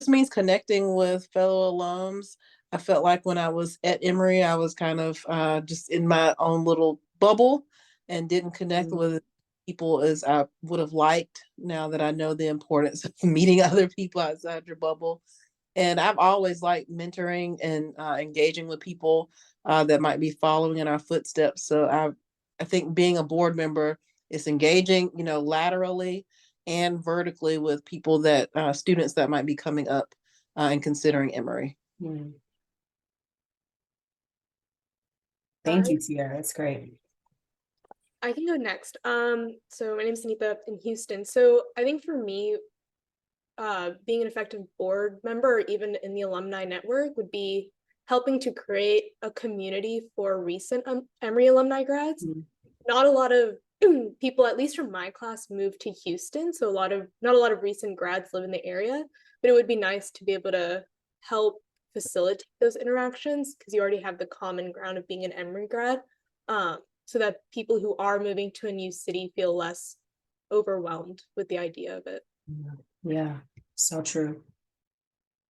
means connecting with fellow alums. I felt like when I was at Emory, I was kind of just in my own little bubble and didn't connect Mm. with people as I would have liked. Now that I know the importance of meeting other people outside your bubble, and I've always liked mentoring and engaging with people that might be following in our footsteps. So I think being a board member is engaging, laterally and vertically with people that students that might be coming up and considering Emory. Mm. Thank I you, Sierra. That's great. I can go next. So my name is Sanipa in Houston. So I think for me, being an effective board member, or even in the alumni network, would be helping to create a community for recent Emory alumni grads. Mm. Not a lot of people, at least from my class, moved to Houston, so not a lot of recent grads live in the area. But it would be nice to be able to help facilitate those interactions because you already have the common ground of being an Emory grad, so that people who are moving to a new city feel less overwhelmed with the idea of it. Yeah, so true.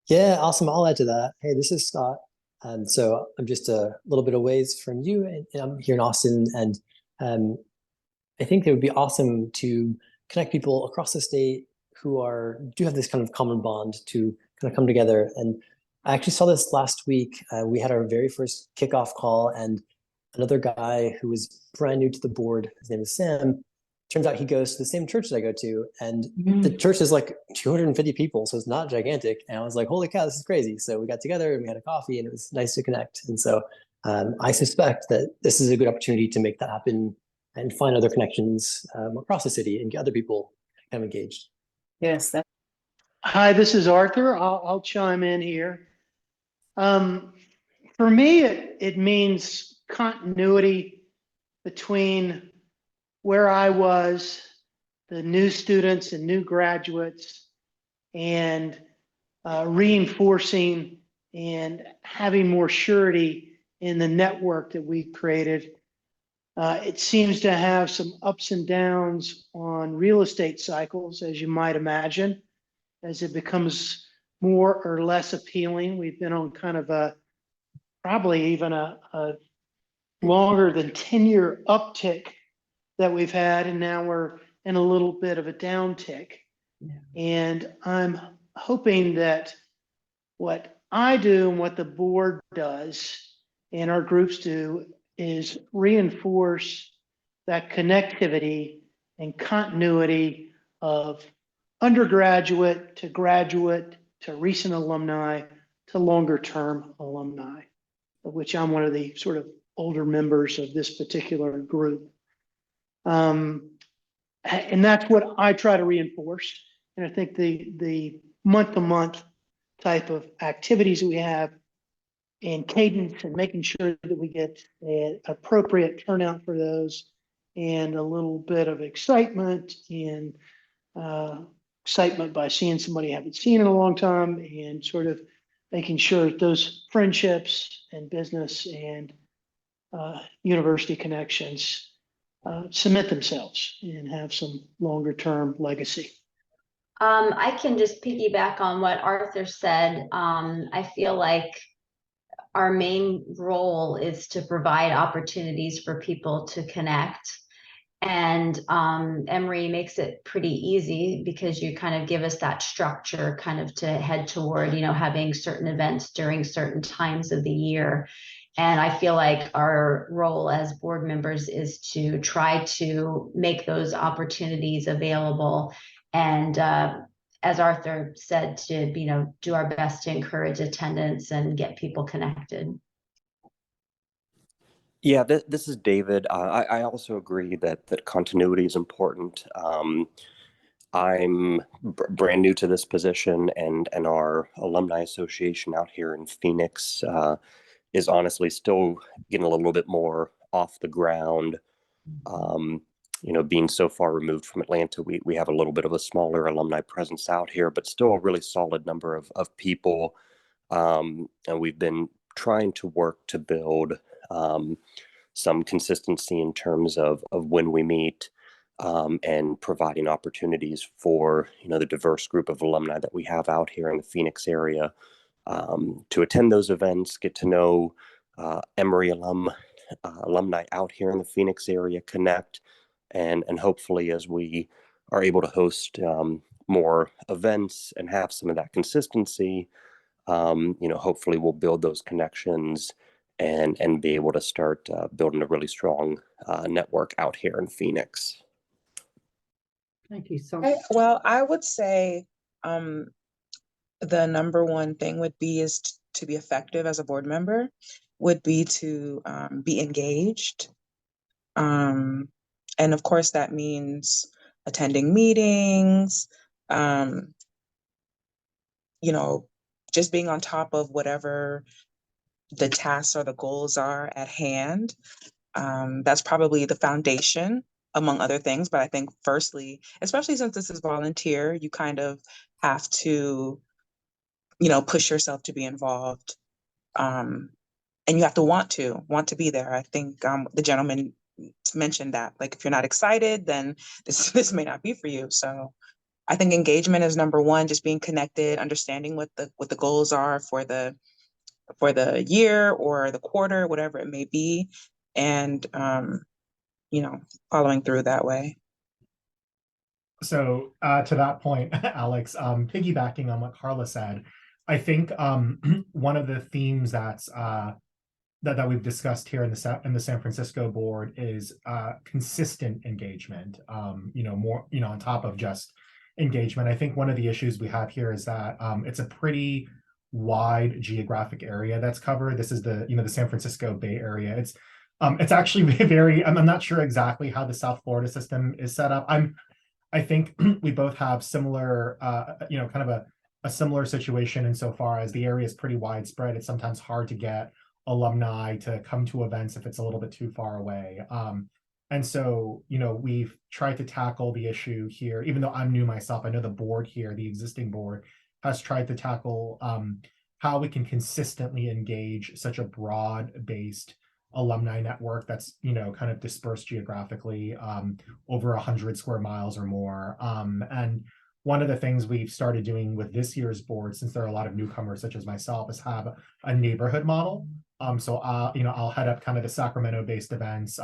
Yeah, awesome. I'll add to that. Hey, this is Scott. And so I'm just a little bit of ways from you, and I'm here in Austin. And um, I think it would be awesome to connect people across the state who do have this kind of common bond to kind of come together. And I actually saw this last week. We had our very first kickoff call, and another guy who was brand new to the board, his name is Sam. Turns out he goes to the same church that I go to, and the church is like 250 people, so it's not gigantic. And I was like, holy cow, this is crazy. So we got together and we had a coffee, and it was nice to connect. And so I suspect that this is a good opportunity to make that happen and find other connections across the city and get other people kind of engaged. Yes, that Hi, this is Arthur. I'll chime in here. For me, it means continuity between where I was, the new students and new graduates, and reinforcing and having more surety in the network that we created. It seems to have some ups and downs on real estate cycles, as you might imagine, as it becomes more or less appealing. We've been on kind of probably even a longer than 10-year uptick that we've had, and now we're in a little bit of a downtick. Yeah. And I'm hoping that what I do and what the board does and our groups do is reinforce that connectivity and continuity of undergraduate to graduate to recent alumni to longer term alumni, of which I'm one of the sort of older members of this particular group. And that's what I try to reinforce. And I think the month to month type of activities that we have and cadence and making sure that we get an appropriate turnout for those and a little bit of excitement and excitement by seeing somebody I haven't seen in a long time and sort of making sure that those friendships and business and university connections cement themselves and have some longer term legacy. I can just piggyback on what Arthur said. I feel like our main role is to provide opportunities for people to connect. And Emory makes it pretty easy because you kind of give us that structure kind of to head toward, having certain events during certain times of the year. And I feel like our role as board members is to try to make those opportunities available. And as Arthur said, to, do our best to encourage attendance and get people connected. Yeah, this is David. I also agree that continuity is important. I'm brand new to this position, and our alumni association out here in Phoenix is honestly still getting a little bit more off the ground. Being so far removed from Atlanta, we have a little bit of a smaller alumni presence out here, but still a really solid number of people. And we've been trying to work to build some consistency in terms of when we meet. and providing opportunities for, the diverse group of alumni that we have out here in the Phoenix area to attend those events, get to know Emory alumni out here in the Phoenix area, connect, and hopefully as we are able to host more events and have some of that consistency, hopefully we'll build those connections and be able to start building a really strong network out here in Phoenix. Thank you so Okay, much. well, I would say the number one thing would be is to be effective as a board member, would be to be engaged. And of course, that means attending meetings, just being on top of whatever the tasks or the goals are at hand. That's probably the foundation, among other things. But I think firstly, especially since this is volunteer, you kind of have to, push yourself to be involved. And you have to want to be there. I think the gentleman mentioned that, like, if you're not excited, then this may not be for you. So I think engagement is number one, just being connected, understanding what the goals are for the year or the quarter, whatever it may be, and following through that way. So to that point, Alex, piggybacking on what Carla said, I think one of the themes that we've discussed here in the San Francisco board is consistent engagement. More on top of just engagement. I think one of the issues we have here is that it's a pretty wide geographic area that's covered. This is the San Francisco Bay Area. It's actually very. I'm not sure exactly how the South Florida system is set up. I think we both have similar, kind of a similar situation insofar as the area is pretty widespread. It's sometimes hard to get alumni to come to events if it's a little bit too far away. And so, we've tried to tackle the issue here, even though I'm new myself. I know the board here, the existing board, has tried to tackle how we can consistently engage such a broad-based alumni network that's kind of dispersed geographically over 100 square miles or more. And one of the things we've started doing with this year's board, since there are a lot of newcomers such as myself, is have a neighborhood model. So I'll head up kind of the Sacramento-based events.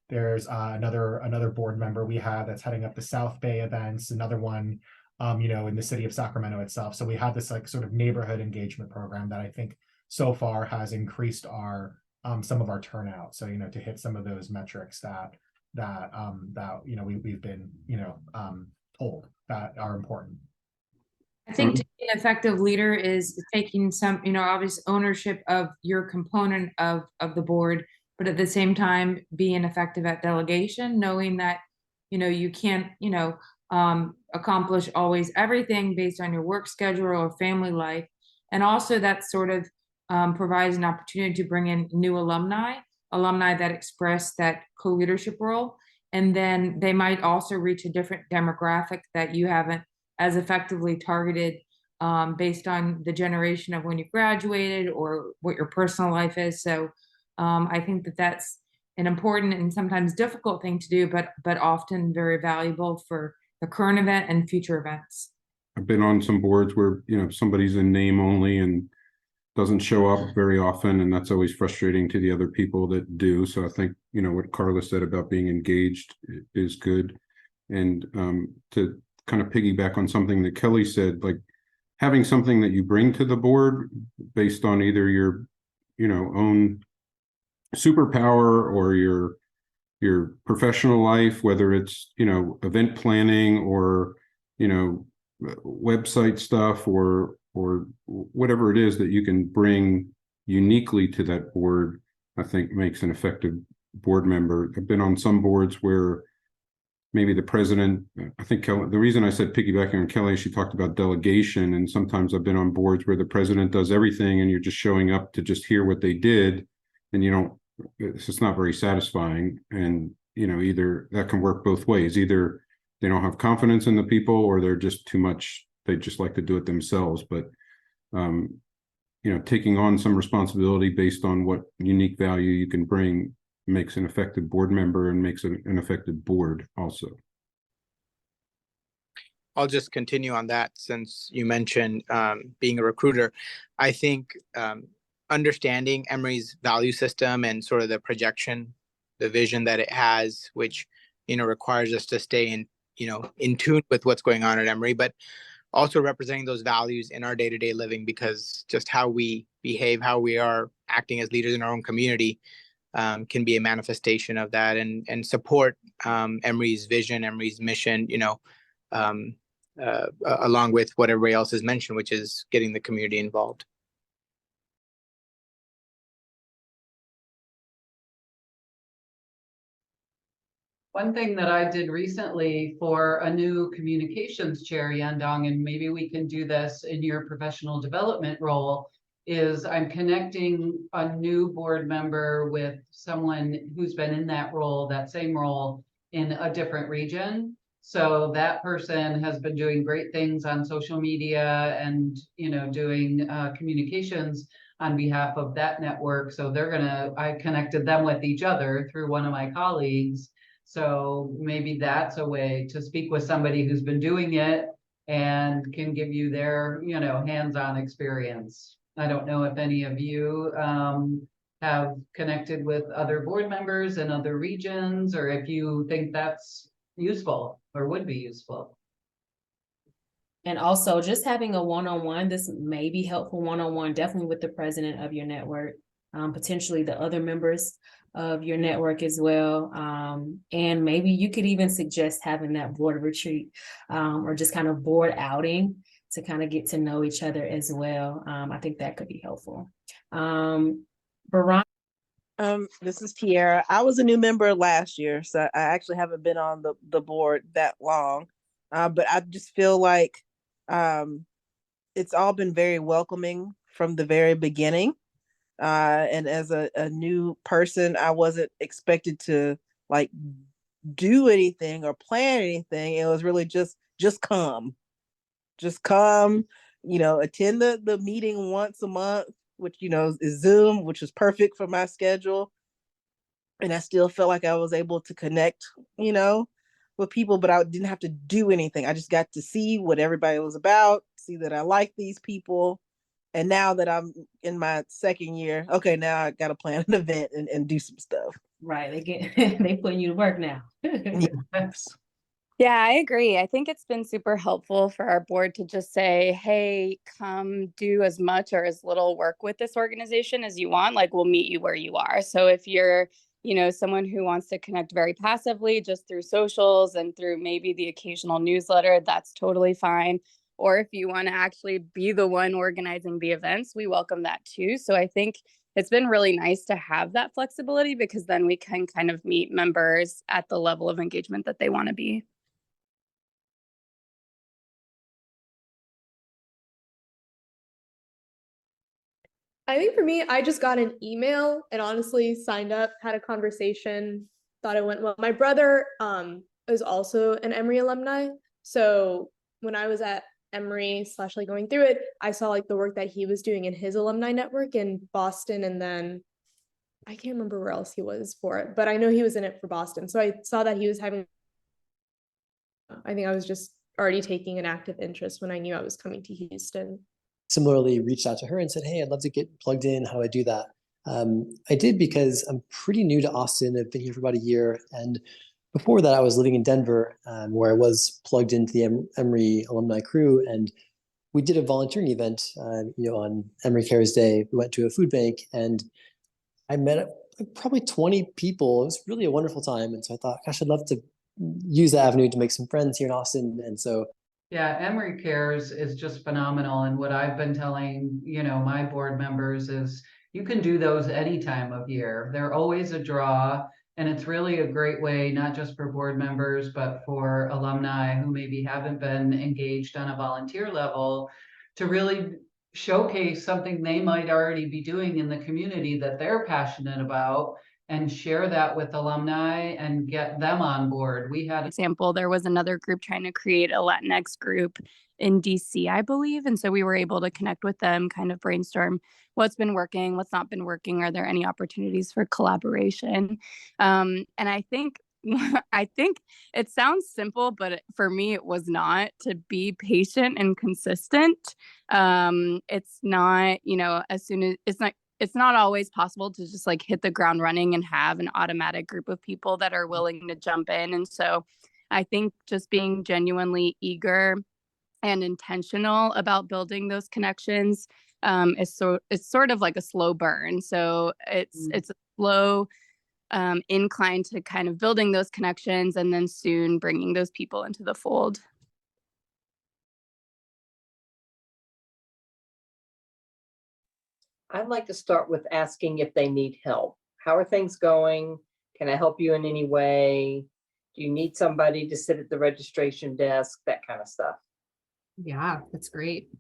There's another board member we have that's heading up the South Bay events, another one in the city of Sacramento itself. So we have this like sort of neighborhood engagement program that I think so far has increased our some of our turnout. So to hit some of those metrics that we've been told that are important. I think to be an effective leader is taking some, obvious ownership of your component of the board, but at the same time being effective at delegation, knowing that, you can't, accomplish always everything based on your work schedule or family life. And also that sort of provides an opportunity to bring in new alumni that express that co-leadership role. And then they might also reach a different demographic that you haven't as effectively targeted based on the generation of when you graduated or what your personal life is. So I think that that's an important and sometimes difficult thing to do, but often very valuable for the current event and future events. I've been on some boards where, somebody's in name only and doesn't show up very often, and that's always frustrating to the other people that do. So I think, what Carla said about being engaged is good. And to kind of piggyback on something that Kelly said, like having something that you bring to the board based on either your, own superpower or your professional life, whether it's, event planning or, website stuff or whatever it is that you can bring uniquely to that board, I think makes an effective board member. I've been on some boards where maybe the president, I think Kelly, the reason I said piggybacking on Kelly, she talked about delegation, and sometimes I've been on boards where the president does everything and you're just showing up to just hear what they did, and it's just not very satisfying. And either that can work both ways. Either they don't have confidence in the people or they're just too much, they just like to do it themselves. But taking on some responsibility based on what unique value you can bring makes an effective board member and makes an effective board also. I'll just continue on that since you mentioned being a recruiter. I think understanding Emory's value system and sort of the projection, the vision that it has, which, requires us to stay in tune with what's going on at Emory, but also representing those values in our day-to-day living, because just how we behave, how we are acting as leaders in our own community can be a manifestation of that, and support Emory's vision, Emory's mission, along with what everybody else has mentioned, which is getting the community involved. One thing that I did recently for a new communications chair, Yandong, and maybe we can do this in your professional development role, is I'm connecting a new board member with someone who's been in that role, that same role, in a different region. So that person has been doing great things on social media and, doing communications on behalf of that network. So I connected them with each other through one of my colleagues. So maybe that's a way to speak with somebody who's been doing it and can give you their, hands-on experience. I don't know if any of you have connected with other board members in other regions, or if you think that's useful or would be useful. And also just having a one-on-one, this may be helpful one-on-one, definitely with the president of your network, potentially the other members of your network as well. And maybe you could even suggest having that board retreat or just kind of board outing to kind of get to know each other as well. I think that could be helpful. Veronica? This is Tiara. I was a new member last year, so I actually haven't been on the board that long. But I just feel like it's all been very welcoming from the very beginning. And as a new person, I wasn't expected to like do anything or plan anything. It was really just come, attend the meeting once a month, which, is Zoom, which is perfect for my schedule. And I still felt like I was able to connect, with people, but I didn't have to do anything. I just got to see what everybody was about, see that I like these people. And now that I'm in my second year, okay, now I got to plan an event and do some stuff. Right. They putting you to work now. Yes. Yeah, I agree. I think it's been super helpful for our board to just say, hey, come do as much or as little work with this organization as you want. Like, we'll meet you where you are. So if you're, someone who wants to connect very passively just through socials and through maybe the occasional newsletter, that's totally fine. Or if you want to actually be the one organizing the events, we welcome that too. So I think it's been really nice to have that flexibility, because then we can kind of meet members at the level of engagement that they want to be. I think for me, I just got an email and honestly signed up, had a conversation, thought it went well. My brother is also an Emory alumni. So when I was at Emory / like going through it, I saw like the work that he was doing in his alumni network in Boston, and then I can't remember where else he was for it, but I know he was in it for Boston. So I saw that he was having, I think I was just already taking an active interest when I knew I was coming to Houston. Similarly reached out to her and said, hey, I'd love to get plugged in. How do I do that? I did because I'm pretty new to Austin. I've been here for about a year. And before that, I was living in Denver, where I was plugged into the Emory alumni crew. And we did a volunteering event, on Emory Cares Day. We went to a food bank and I met probably 20 people. It was really a wonderful time. And so I thought, gosh, I'd love to use that avenue to make some friends here in Austin. And so yeah, Emory Cares is just phenomenal. And what I've been telling, my board members is you can do those any time of year. They're always a draw. And it's really a great way, not just for board members, but for alumni who maybe haven't been engaged on a volunteer level, to really showcase something they might already be doing in the community that they're passionate about, and share that with alumni and get them on board. We had example, there was another group trying to create a Latinx group in DC, I believe. And so we were able to connect with them, kind of brainstorm what's been working, what's not been working. Are there any opportunities for collaboration? And I think I think it sounds simple, but for me, it was not. To be patient and consistent. It's not, as soon as it's not always possible to just like hit the ground running and have an automatic group of people that are willing to jump in. And so I think just being genuinely eager and intentional about building those connections it's sort of like a slow burn. So it's a slow incline to kind of building those connections and then soon bringing those people into the fold. I'd like to start with asking if they need help. How are things going? Can I help you in any way? Do you need somebody to sit at the registration desk? That kind of stuff. Yeah, that's great.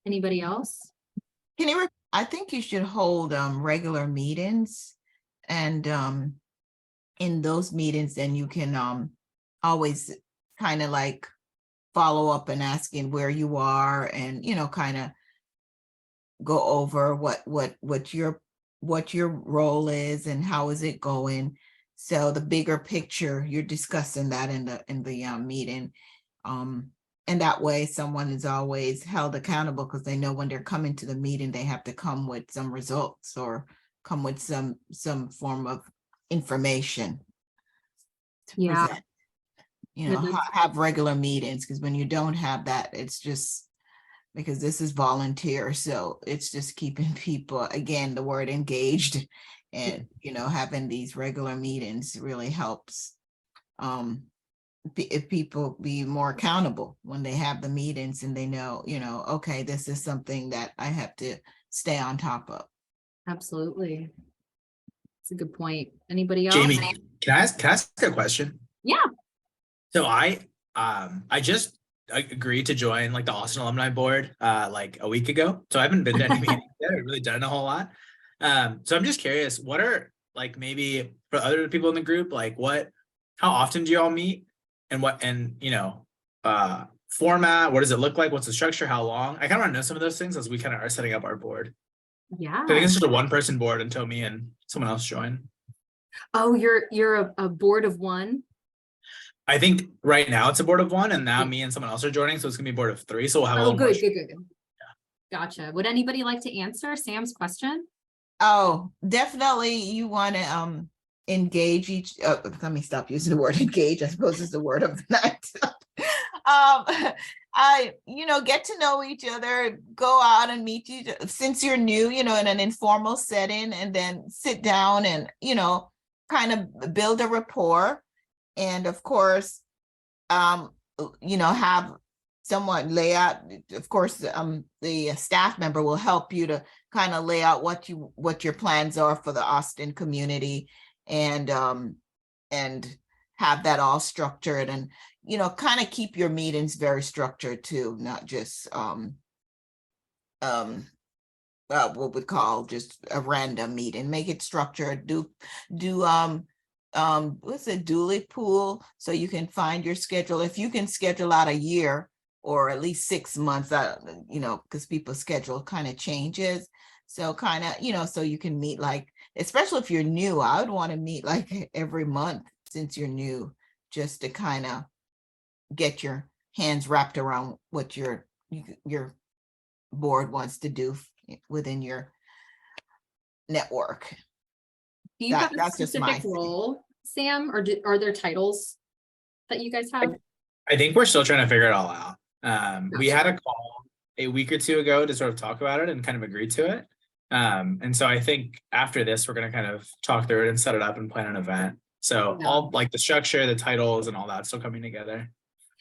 Anybody else? I think you should hold regular meetings, and in those meetings, then you can always kind of like follow up and asking where you are, and kind of go over what your role is and how is it going. So the bigger picture, you're discussing that in the meeting. And that way someone is always held accountable, because they know when they're coming to the meeting, they have to come with some results or come with some form of information to present. Have regular meetings, because when you don't have that, it's just because this is volunteer. So it's just keeping people, again, the word engaged, and, having these regular meetings really helps. If people be more accountable when they have the meetings and they know, okay, this is something that I have to stay on top of. Absolutely. That's a good point. Anybody else? Jamie, can I ask a question? Yeah. So I just agreed to join like the Austin Alumni Board like a week ago. So I haven't been to any meetings yet. I've really done a whole lot. So I'm just curious, what are like maybe for other people in the group, like how often do you all meet? And format, what does it look like? What's the structure? How long? I kind of want to know some of those things as we kind of are setting up our board. Yeah. So I think it's just a one-person board until me and someone else join. Oh, you're a board of one? I think right now it's a board of one, and now me and someone else are joining, so it's gonna be a board of three. So we'll have a little more. Good. Gotcha. Would anybody like to answer Sam's question? Oh, definitely. You want to engage each. Let me stop using the word engage. I suppose it's the word of the night. Get to know each other, go out and meet you since you're new, in an informal setting, and then sit down and, kind of build a rapport. And of course, have someone lay out, of course, the staff member will help you to kind of lay out what your plans are for the Austin community, and have that all structured, and kind of keep your meetings very structured too, not just what we call just a random meeting. Make it structured. Do what's it, Dooley pool, so you can find your schedule. If you can schedule out a year or at least 6 months, because people's schedule kind of changes. So kind of, so you can meet, like, especially if you're new, I would want to meet like every month since you're new, just to kind of get your hands wrapped around what your board wants to do within your network. Do you have a specific role, Sam, or are there titles that you guys have? I think we're still trying to figure it all out. We had a call a week or two ago to sort of talk about it and kind of agree to it. And so I think after this, we're going to kind of talk through it and set it up and plan an event. So all like the structure, the titles, and all that still coming together.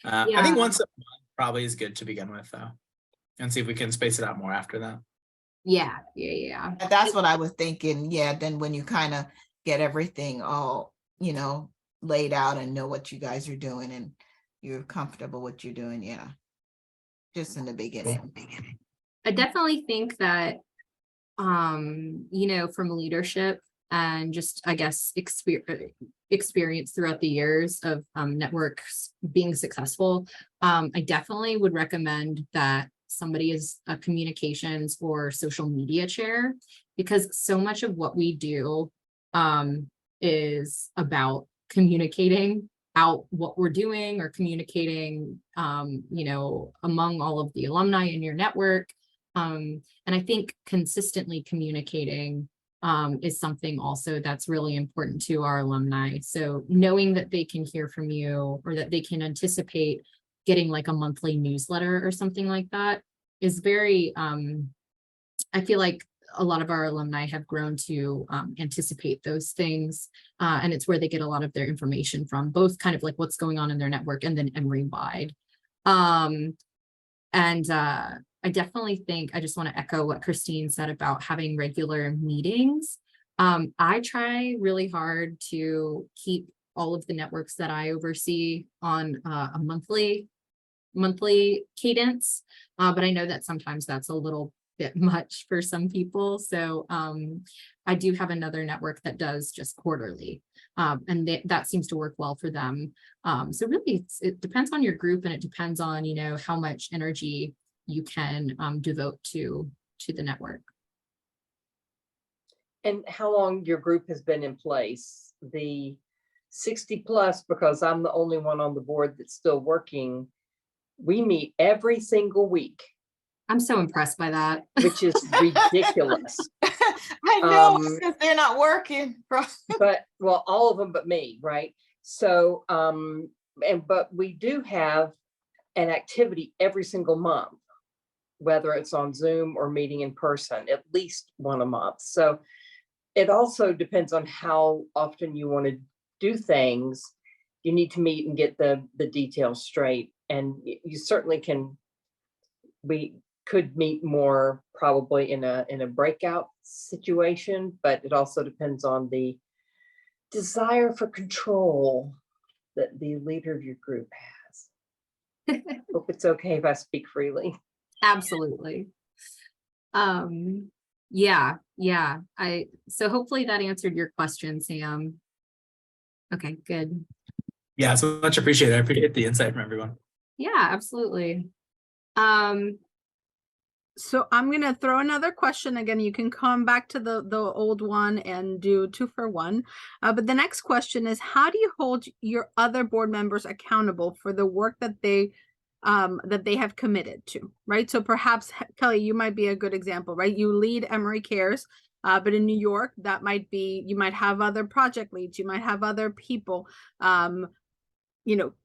I think once a month probably is good to begin with, though, and see if we can space it out more after that. Yeah. That's what I was thinking. Yeah, then when you kind of get everything all, laid out and know what you guys are doing and you're comfortable with what you're doing. Yeah. Just in the beginning. I definitely think that, from leadership and just, I guess, experience throughout the years of networks being successful, I definitely would recommend that somebody is a communications or social media chair, because so much of what we do is about communicating out what we're doing or communicating, among all of the alumni in your network. And I think consistently communicating is something also that's really important to our alumni. So knowing that they can hear from you or that they can anticipate getting like a monthly newsletter or something like that is very, I feel like a lot of our alumni have grown to anticipate those things. And it's where they get a lot of their information from, both kind of like what's going on in their network and then Emory-wide. I definitely think I just want to echo what Christine said about having regular meetings. I try really hard to keep all of the networks that I oversee on a monthly cadence, but I know that sometimes that's a little bit much for some people. So I do have another network that does just quarterly, and that seems to work well for them. So really, it depends on your group, and it depends on how much energy you can devote to the network. And how long your group has been in place? The 60 plus, because I'm the only one on the board that's still working. We meet every single week. I'm so impressed by that. Which is ridiculous. I know, because they're not working. But well, all of them but me, right? So but we do have an activity every single month, whether it's on Zoom or meeting in person, at least one a month. So it also depends on how often you want to do things. You need to meet and get the details straight. And you certainly can, we could meet more probably in a breakout situation, but it also depends on the desire for control that the leader of your group has. Hope it's okay if I speak freely. Absolutely. Yeah. So hopefully that answered your question, Sam. Okay, good. Yeah, so much appreciated. I appreciate the insight from everyone. Yeah, absolutely. So I'm going to throw another question. Again, you can come back to the old one and do 2 for 1. But the next question is, how do you hold your other board members accountable for the work that they have committed to, right? So perhaps, Kelly, you might be a good example, right? You lead Emory Cares, but in New York, that might be, you might have other project leads, you might have other people.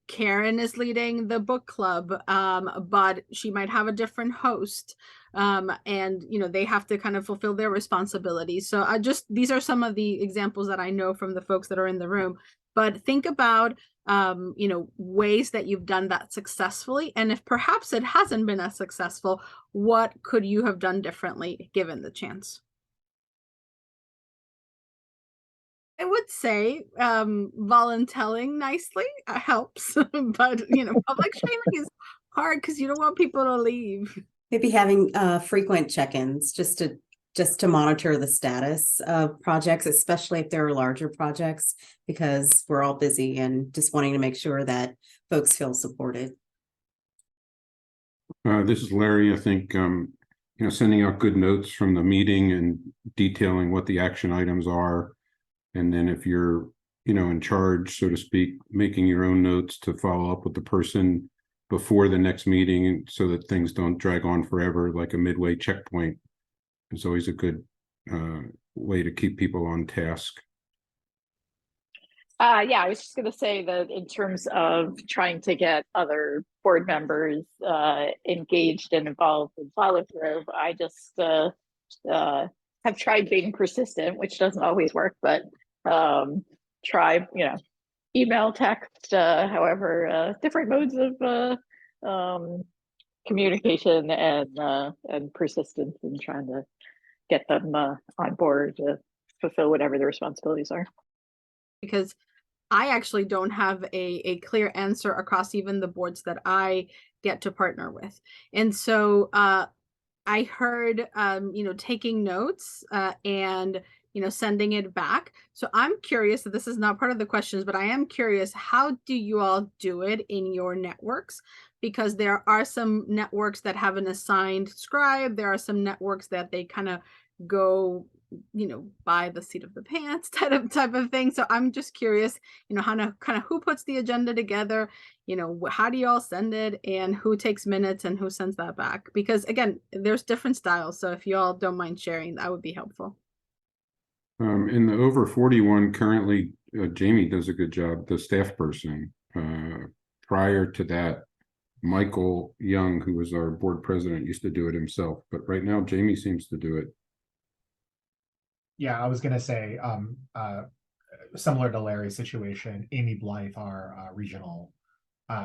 Karen is leading the book club, but she might have a different host. And they have to kind of fulfill their responsibilities. So these are some of the examples that I know from the folks that are in the room. But think about ways that you've done that successfully, and if perhaps it hasn't been as successful, what could you have done differently given the chance? I would say volunteering nicely helps, but public shaming is hard because you don't want people to leave. Maybe having frequent check-ins just to monitor the status of projects, especially if there are larger projects, because we're all busy and just wanting to make sure that folks feel supported. This is Larry. I think sending out good notes from the meeting and detailing what the action items are. And then if you're, in charge, so to speak, making your own notes to follow up with the person before the next meeting so that things don't drag on forever, like a midway checkpoint. It's always a good way to keep people on task. Yeah, I was just going to say that in terms of trying to get other board members engaged and involved in follow through, I just have tried being persistent, which doesn't always work, but try, email, text, however, different modes of communication and persistence in trying to get them on board to fulfill whatever their responsibilities are. Because I actually don't have a clear answer across even the boards that I get to partner with. And so I heard, taking notes and, sending it back. So I'm curious, this is not part of the questions, but I am curious, how do you all do it in your networks? Because there are some networks that have an assigned scribe. There are some networks that they kind of go by the seat of the pants type of thing. So I'm just curious, kind of who puts the agenda together, how do you all send it, and who takes minutes and who sends that back? Because again, there's different styles. So if you all don't mind sharing, that would be helpful. In the over 41 currently, Jamie does a good job, the staff person. Prior to that, Michael Young, who was our board president, used to do it himself, but right now Jamie seems to do it. Yeah, I was gonna say, similar to Larry's situation, Amy Blythe, our regional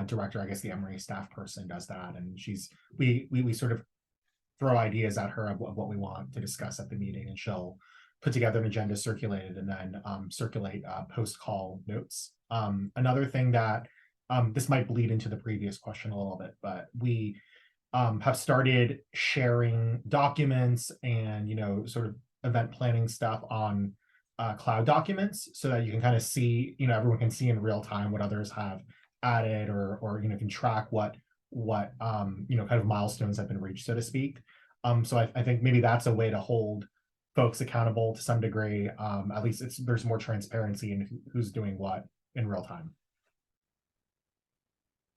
director, I guess the Emory staff person, does that, and we sort of throw ideas at her of what we want to discuss at the meeting, and she'll put together an agenda, circulate it, and then circulate post-call notes. Another thing that this might bleed into the previous question a little bit, but we have started sharing documents and sort of event planning stuff on cloud documents, so that you can kind of see, everyone can see in real time what others have added, or can track what kind of milestones have been reached, so to speak. So I think maybe that's a way to hold folks accountable to some degree. At least there's more transparency in who's doing what in real time.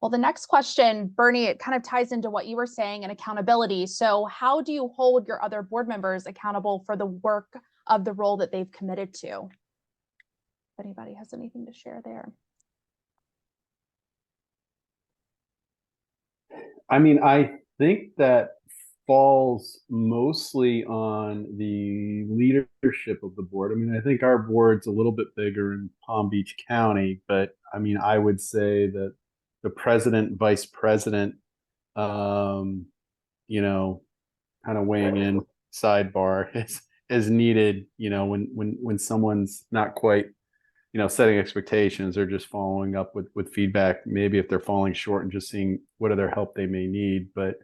Well, the next question, Bernie, it kind of ties into what you were saying and accountability. So how do you hold your other board members accountable for the work of the role that they've committed to? If anybody has anything to share there. I mean, I think that falls mostly on the leadership of the board. I mean, I think our board's a little bit bigger in Palm Beach County, but I mean, I would say that the president, vice president, kind of weighing in sidebar is needed, when someone's not quite, setting expectations or just following up with feedback, maybe if they're falling short and just seeing what other help they may need. But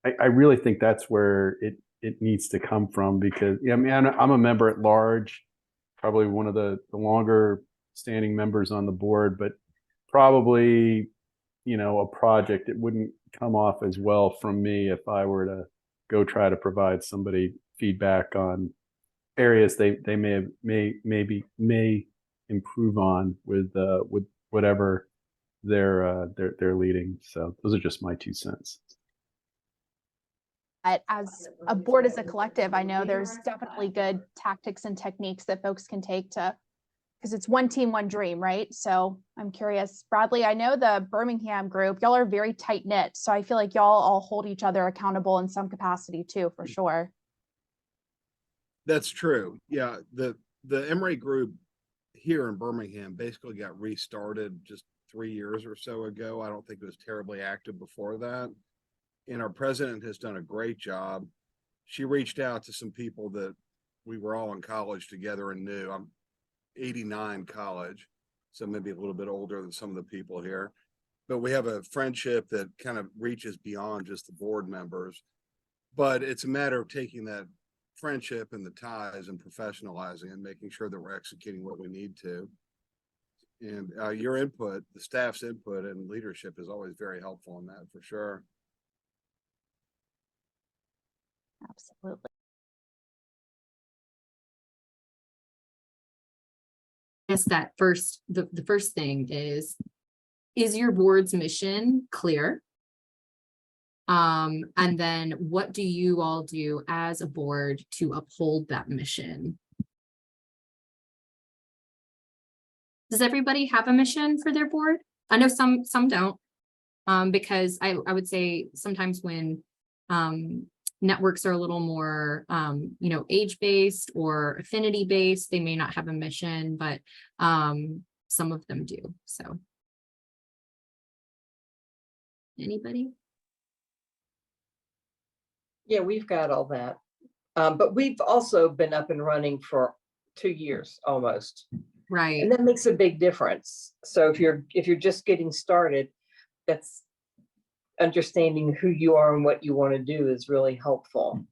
I really think that's where it needs to come from, because I mean, I'm a member at large, probably one of the longer standing members on the board, but probably, a project, it wouldn't come off as well from me if I were to go try to provide somebody feedback on areas they may improve on with whatever they're leading. So those are just my 2 cents. As a board, as a collective, I know there's definitely good tactics and techniques that folks can take because it's one team, one dream, right? So I'm curious, Bradley, I know the Birmingham group, y'all are very tight knit. So I feel like y'all all hold each other accountable in some capacity too, for sure. That's true. Yeah. The Emory group here in Birmingham basically got restarted just 3 years or so ago. I don't think it was terribly active before that. And our president has done a great job. She reached out to some people that we were all in college together and knew. I'm 89 college, so maybe a little bit older than some of the people here. But we have a friendship that kind of reaches beyond just the board members. But it's a matter of taking that friendship and the ties and professionalizing and making sure that we're executing what we need to. And your input, the staff's input and leadership is always very helpful in that, for sure. Absolutely. I guess that the first thing is your board's mission clear? And then what do you all do as a board to uphold that mission? Does everybody have a mission for their board? I know some don't, because I would say sometimes when networks are a little more, age-based or affinity-based, they may not have a mission, but some of them do. So, anybody? Yeah, we've got all that. But we've also been up and running for 2 years almost. Right. And that makes a big difference. So if you're just getting started, that's understanding who you are and what you want to do is really helpful.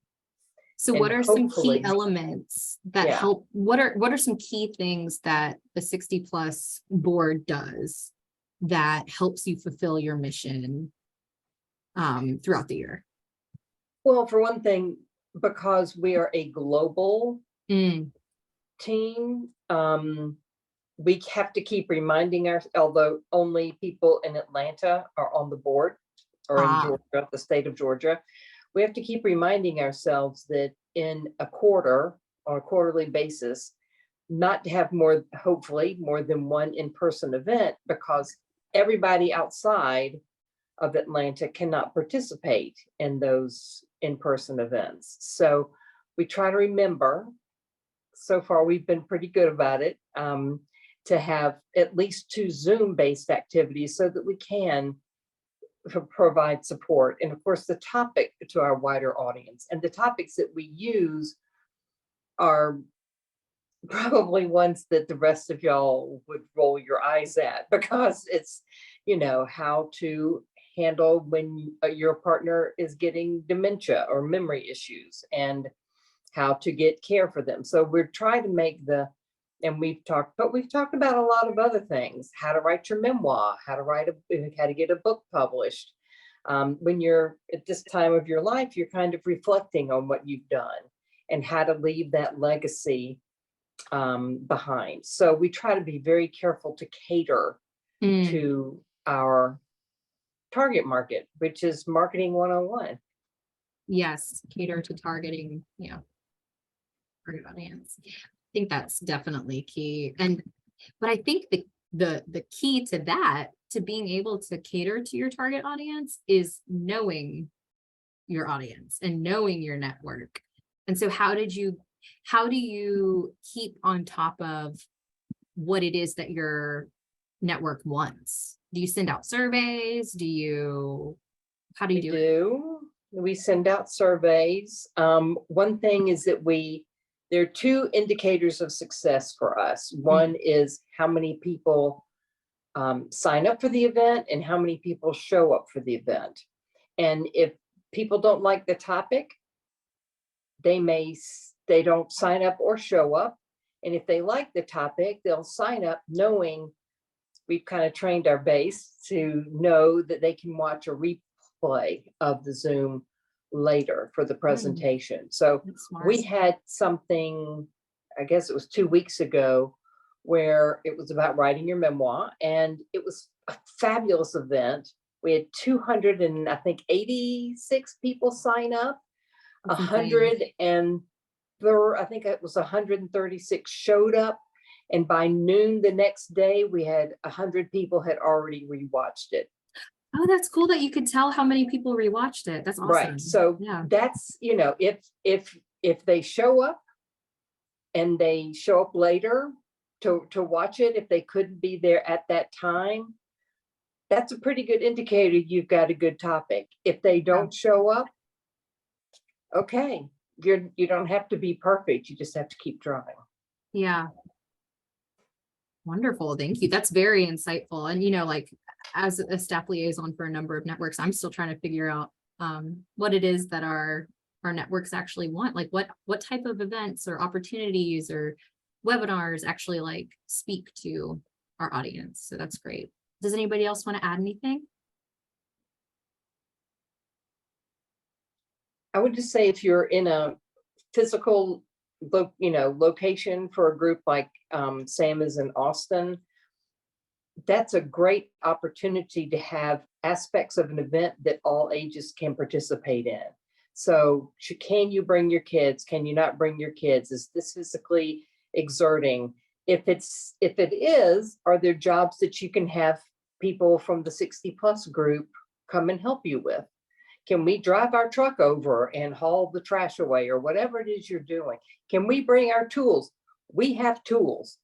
So And what are some hopefully- key elements that Yeah. help? What are some key things that the 60+ board does that helps you fulfill your mission throughout the year? Well, for one thing, because we are a global Mm, team. We have to keep reminding our, although only people in Atlanta are on the board or in Georgia, the state of Georgia, we have to keep reminding ourselves that in a quarter, on a quarterly basis, not to have more, hopefully more than one in-person event, because everybody outside of Atlanta cannot participate in those in-person events. So we try to remember, so far we've been pretty good about it, to have at least 2 Zoom-based activities so that we can provide support. And of course, the topic to our wider audience, and the topics that we use are probably ones that the rest of y'all would roll your eyes at, because it's, you know, how to handle when your partner is getting dementia or memory issues, and how to get care for them. So we're trying to make the, and we've talked about a lot of other things, how to write your memoir, how to get a book published. When you're at this time of your life, you're kind of reflecting on what you've done and how to leave that legacy behind. So we try to be very careful to cater to our target market, which is marketing 101. yes, cater to targeting, target audience. I think that's definitely key. But I think the key to that, to being able to cater to your target audience, is knowing your audience and knowing your network. And so how do you keep on top of what it is that your network wants? Do you send out surveys? How do you do it? We send out surveys. One thing is that there are 2 indicators of success for us. One is how many people sign up for the event and how many people show up for the event. And if people don't like the topic, they don't sign up or show up. And if they like the topic, they'll sign up knowing we've kind of trained our base to know that they can watch a replay of the Zoom later for the presentation. So we had something, I guess it was 2 weeks ago, where it was about writing your memoir, and it was a fabulous event. We had 286 people sign up, 136 showed up, and by noon the next day, we had 100 people had already rewatched it. Oh, that's cool that you could tell how many people rewatched it. That's awesome. Right. So that's, if they show up and they show up later to watch it, if they couldn't be there at that time, that's a pretty good indicator you've got a good topic. If they don't show up, okay, you don't have to be perfect. You just have to keep trying. Yeah. Wonderful. Thank you. That's very insightful. And, as a staff liaison for a number of networks, I'm still trying to figure out what it is that our networks actually want. Like what type of events or opportunities or webinars actually speak to our audience. So that's great. Does anybody else want to add anything? I would just say, if you're in a physical location for a group like Sam is in Austin, that's a great opportunity to have aspects of an event that all ages can participate in. So can you bring your kids? Can you not bring your kids? Is this physically exerting? If it is, are there jobs that you can have people from the 60+ group come and help you with? Can we drive our truck over and haul the trash away, or whatever it is you're doing? Can we bring our tools? We have tools,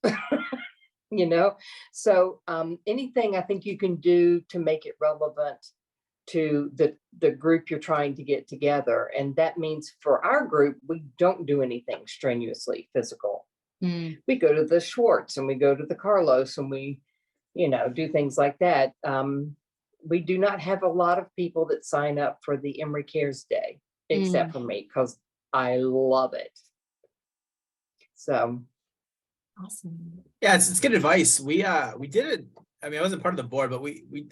So anything I think you can do to make it relevant to the group you're trying to get together. And that means for our group, we don't do anything strenuously physical. We go to the Schwartz and we go to the Carlos and we, do things like that. We do not have a lot of people that sign up for the Emory Cares Day, except for me, because I love it. So. Awesome. Yeah, it's good advice. We did it. I mean, I wasn't part of the board, but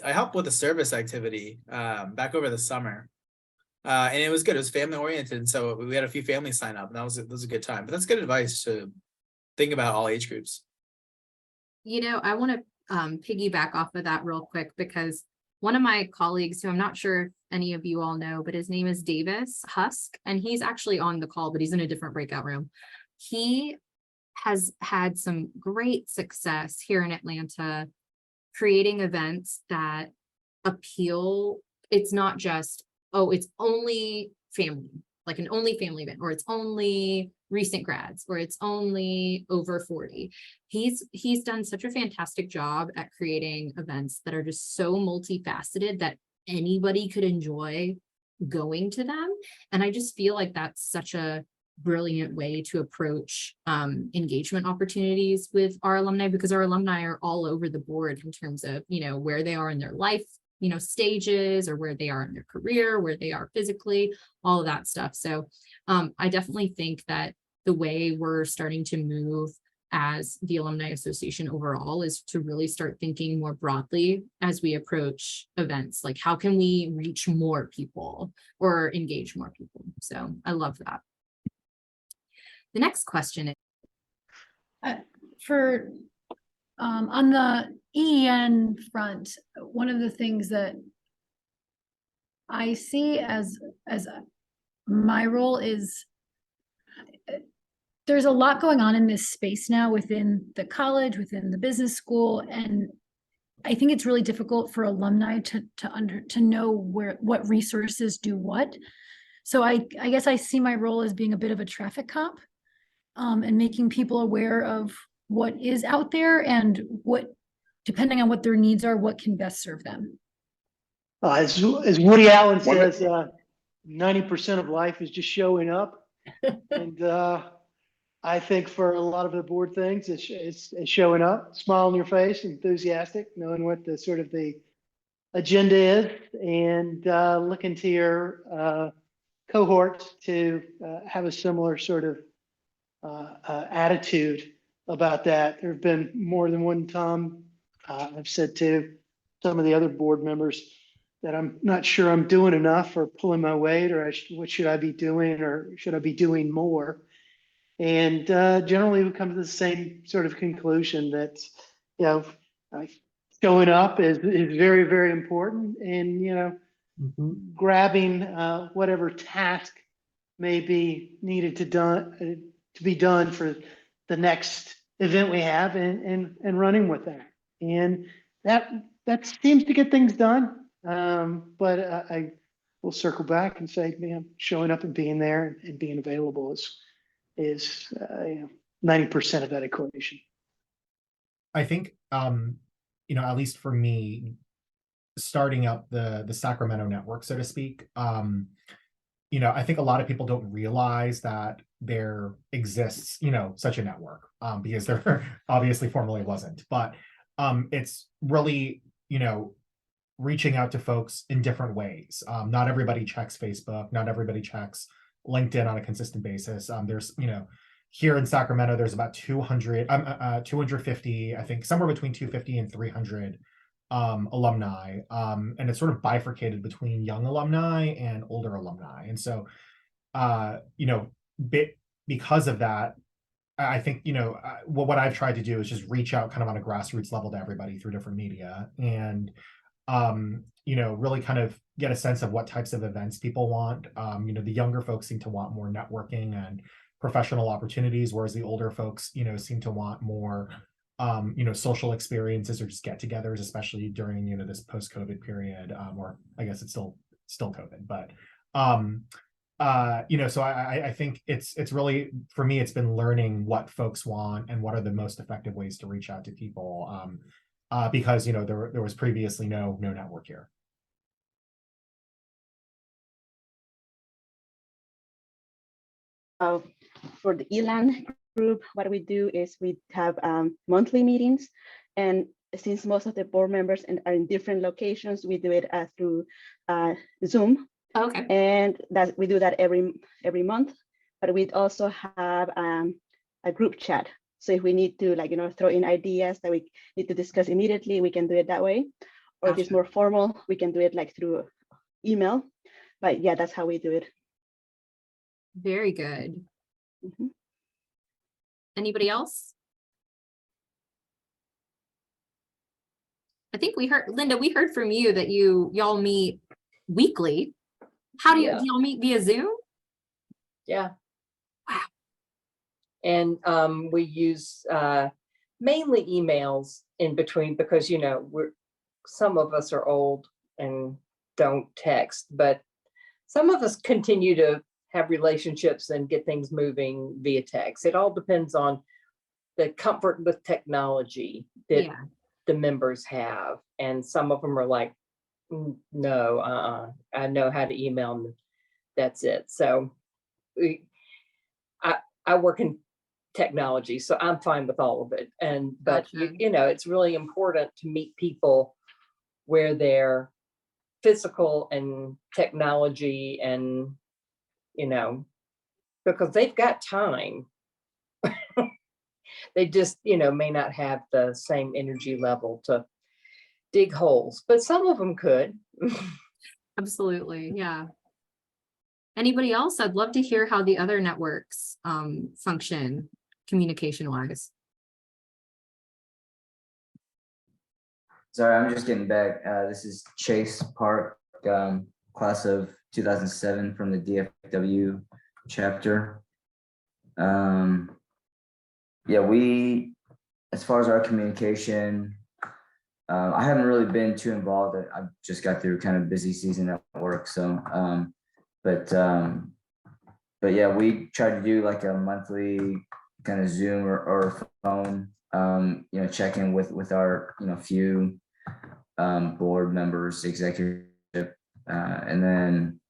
I helped with a service activity back over the summer. And it was good. It was family oriented. And so we had a few families sign up, and that was a good time. But that's good advice to think about all age groups. You know, I want to piggyback off of that real quick, because one of my colleagues, who I'm not sure if any of you all know, but his name is Davis Husk, and he's actually on the call, but he's in a different breakout room. He has had some great success here in Atlanta creating events that appeal. It's not just, oh, it's only family, like an only family event, or it's only recent grads, or it's only over 40. He's done such a fantastic job at creating events that are just so multifaceted that anybody could enjoy going to them. And I just feel like that's such a brilliant way to approach engagement opportunities with our alumni, because our alumni are all over the board in terms of, you know, where they are in their life, you know, stages, or where they are in their career, where they are physically, all of that stuff. So I definitely think that the way we're starting to move as the Alumni Association overall is to really start thinking more broadly as we approach events, like how can we reach more people or engage more people? So I love that. The next question is for on the EEN front, one of the things that I see as my role is there's a lot going on in this space now within the college, within the business school, and I think it's really difficult for alumni to know what resources do what. So I guess I see my role as being a bit of a traffic cop, and making people aware of what is out there and what, depending on what their needs are, what can best serve them. As Woody Allen says, 90% of life is just showing up. And I think for a lot of the board things, it's showing up, smile on your face, enthusiastic, knowing what the sort of the agenda is, and looking to your cohort to have a similar sort of attitude about that. There have been more than one time I've said to some of the other board members that I'm not sure I'm doing enough or pulling my weight, or what should I be doing, or should I be doing more? And generally we come to the same sort of conclusion that, you know, showing up is very, very important. And, you know, grabbing whatever task may be needed to be done for the next event we have, and running with that. And that seems to get things done. But I will circle back and say, man, showing up and being there and being available is 90% of that equation. I think, you know, at least for me, starting up the Sacramento network, so to speak, you know, I think a lot of people don't realize that there exists, you know, such a network, because there obviously formerly wasn't. But it's really, you know, reaching out to folks in different ways. Not everybody checks Facebook, not everybody checks LinkedIn on a consistent basis. There's, you know, here in Sacramento, there's about 250, I think somewhere between 250 and 300 alumni. And it's sort of bifurcated between young alumni and older alumni. And so, you know, because of that, I think, you know, what I've tried to do is just reach out kind of on a grassroots level to everybody through different media, and you know, really kind of get a sense of what types of events people want. You know, the younger folks seem to want more networking and professional opportunities, whereas the older folks, you know, seem to want more, you know, social experiences or just get-togethers, especially during, you know, this post-COVID period, or I guess it's still COVID, but you know, so I think it's really, for me, it's been learning what folks want and what are the most effective ways to reach out to people. Because, you know, there was previously no network here. For the ELAN group, what we do is we have monthly meetings, and since most of the board members are in different locations, we do it through Zoom. Okay. And that we do that every month, but we also have a group chat. So if we need to, like, you know, throw in ideas that we need to discuss immediately, we can do it that way. Or if it's more formal, we can do it like through email. But yeah, that's how we do it. Very good. Mhm. Anybody else? I think we heard, Linda, we heard from you that y'all meet weekly. How do Yeah. y'all meet via Zoom? Yeah. Wow. And we use mainly emails in between because, some of us are old and don't text, but some of us continue to have relationships and get things moving via text. It all depends on the comfort with technology that Yeah. the members have. And some of them are like, no, I know how to email and that's it. So I work in technology, so I'm fine with all of it. But Gotcha. it's really important to meet people where they're physical and technology and, because they've got time. They just, may not have the same energy level to dig holes, but some of them could. Absolutely. Yeah. Anybody else? I'd love to hear how the other networks function communication wise. Sorry, I'm just getting back. This is Chase Park, class of 2007 from the DFW chapter. Yeah, as far as our communication, I haven't really been too involved. I just got through kind of busy season at work. So, but yeah, we try to do like a monthly kind of Zoom or phone, check in with our, few board members, executive, and then,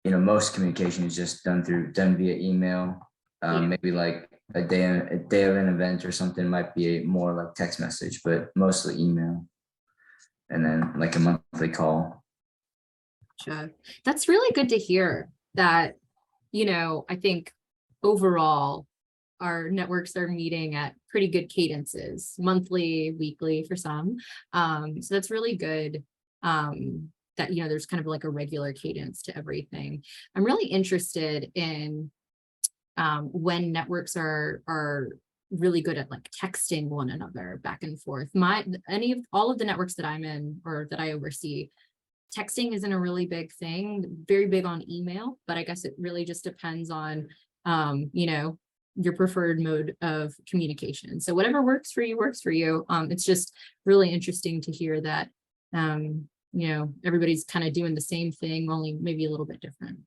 most communication is just done via email. Maybe like a day of an event or something might be more like text message, but mostly email. And then like a monthly call. Gotcha. That's really good to hear that, I think overall our networks are meeting at pretty good cadences, monthly, weekly for some. So that's really good. That, there's kind of like a regular cadence to everything. I'm really interested in when networks are really good at like texting one another back and forth. All of the networks that I'm in or that I oversee, texting isn't a really big thing, very big on email, but I guess it really just depends on, your preferred mode of communication. So whatever works for you, works for you. It's just really interesting to hear that, everybody's kind of doing the same thing, only maybe a little bit different.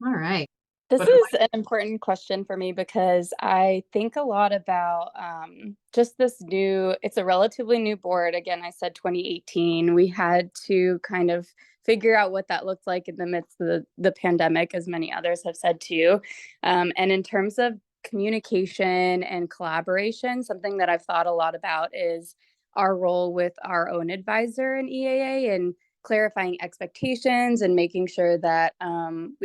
All right. This is an important question for me because I think a lot about just it's a relatively new board. Again, I said 2018. We had to kind of figure out what that looked like in the midst of the pandemic, as many others have said too. And in terms of communication and collaboration, something that I've thought a lot about is our role with our own advisor in EAA and clarifying expectations and making sure that I'm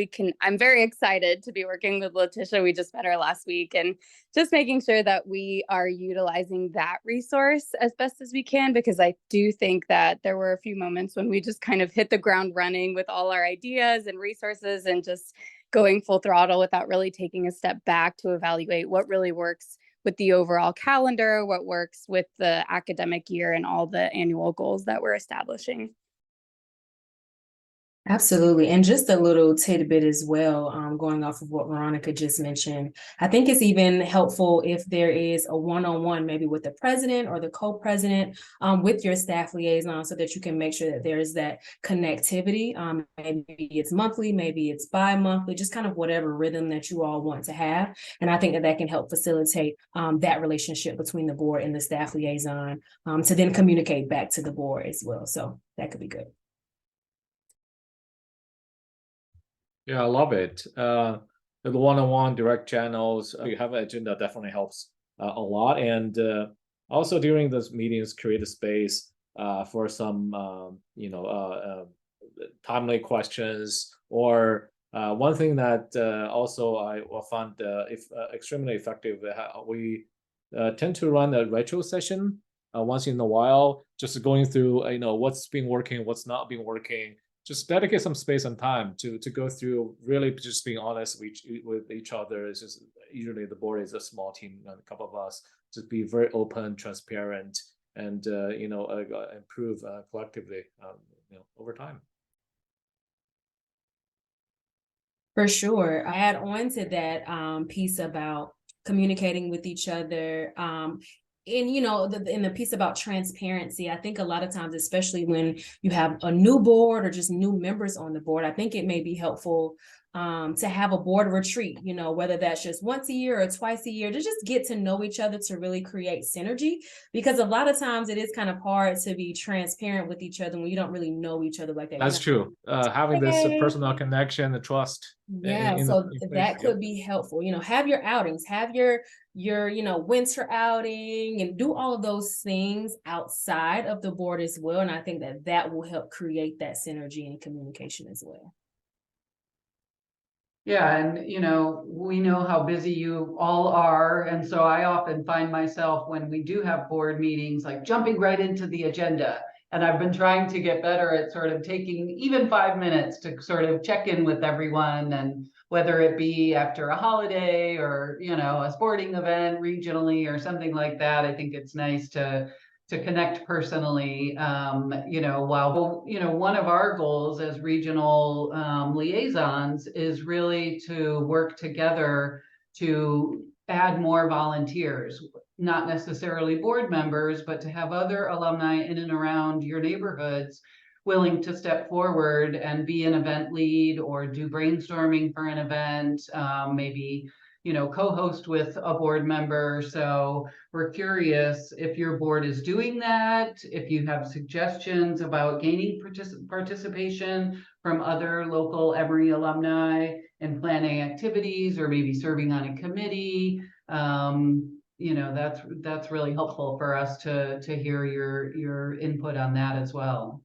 very excited to be working with Letitia. We just met her last week and just making sure that we are utilizing that resource as best as we can, because I do think that there were a few moments when we just kind of hit the ground running with all our ideas and resources and just going full throttle without really taking a step back to evaluate what really works with the overall calendar, what works with the academic year and all the annual goals that we're establishing. Absolutely. And just a little tidbit as well, going off of what Veronica just mentioned. I think it's even helpful if there is a one-on-one, maybe with the president or the co-president, with your staff liaison, so that you can make sure that there is that connectivity. Maybe it's monthly, maybe it's bi-monthly, just kind of whatever rhythm that you all want to have. And I think that can help facilitate that relationship between the board and the staff liaison, to then communicate back to the board as well. So that could be good. Yeah, I love it. The one-on-one direct channels, you have an agenda definitely helps a lot. And also during those meetings, create a space for some, timely questions. Or one thing that also I found extremely effective, we tend to run a retro session once in a while, just going through, what's been working, what's not been working. Just dedicate some space and time to go through, really just being honest with each other. It's just usually the board is a small team, a couple of us, just be very open, transparent, and improve collectively over time. For sure. I add on to that piece about communicating with each other. And in the piece about transparency, I think a lot of times, especially when you have a new board or just new members on the board, I think it may be helpful to have a board retreat, whether that's just once a year or twice a year, to just get to know each other, to really create synergy. Because a lot of times it is kind of hard to be transparent with each other when you don't really know each other like that. That's true. Having this personal connection, the trust. Yeah, so that could be helpful. Have your outings, have your winter outing, and do all of those things outside of the board as well. And I think that will help create that synergy and communication as well. Yeah, and we know how busy you all are. And so I often find myself, when we do have board meetings, like jumping right into the agenda. And I've been trying to get better at sort of taking even 5 minutes to sort of check in with everyone, and whether it be after a holiday or, a sporting event regionally or something like that. I think it's nice to connect personally, while, one of our goals as regional liaisons is really to work together to add more volunteers, not necessarily board members, but to have other alumni in and around your neighborhoods willing to step forward and be an event lead or do brainstorming for an event, maybe co-host with a board member. So we're curious if your board is doing that, if you have suggestions about gaining participation from other local Emory alumni and planning activities, or maybe serving on a committee. That's really helpful for us to hear your input on that as well.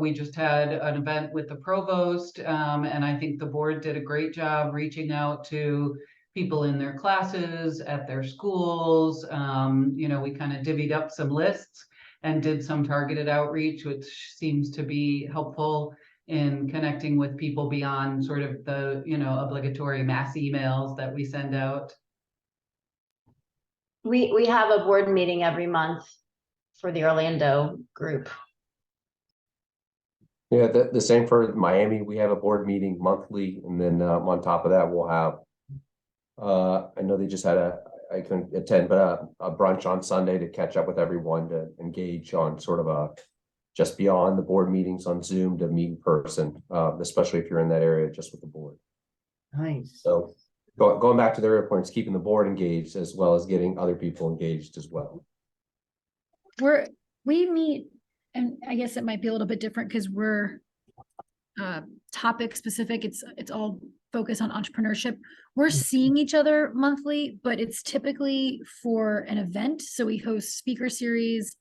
We just had an event with the provost, and I think the board did a great job reaching out to people in their classes, at their schools. We kind of divvied up some lists and did some targeted outreach, which seems to be helpful in connecting with people beyond sort of the, obligatory mass emails that we send out. We have a board meeting every month for the Orlando group. Yeah, the same for Miami. We have a board meeting monthly, and then on top of that, we'll have. I know they just had I couldn't attend, but a brunch on Sunday to catch up with everyone, to engage on sort of just beyond the board meetings on Zoom, to meet in person, especially if you're in that area just with the board. Nice. So going back to the earlier points, keeping the board engaged as well as getting other people engaged as well. We meet. And I guess it might be a little bit different because we're topic specific. It's all focused on entrepreneurship. We're seeing each other monthly, but it's typically for an event. So we host speaker series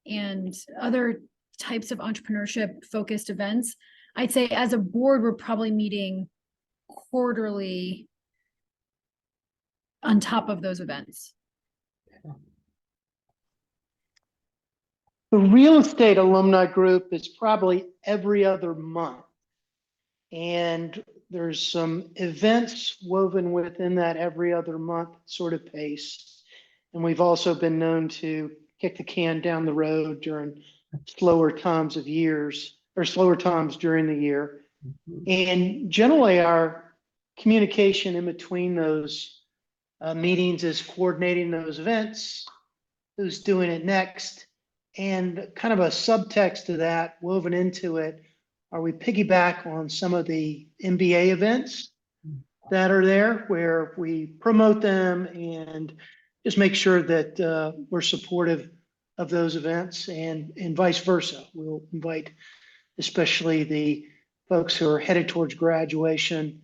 and other types of entrepreneurship focused events. I'd say as a board, we're probably meeting quarterly on top of those events. The real estate alumni group is probably every other month. And there's some events woven within that every other month sort of pace. And we've also been known to kick the can down the road during slower times during the year. And generally our communication in between those meetings is coordinating those events, who's doing it next. And kind of a subtext to that woven into it, are we piggyback on some of the MBA events that are there, where we promote them and just make sure that we're supportive of those events, and vice versa. We'll invite especially the folks who are headed towards graduation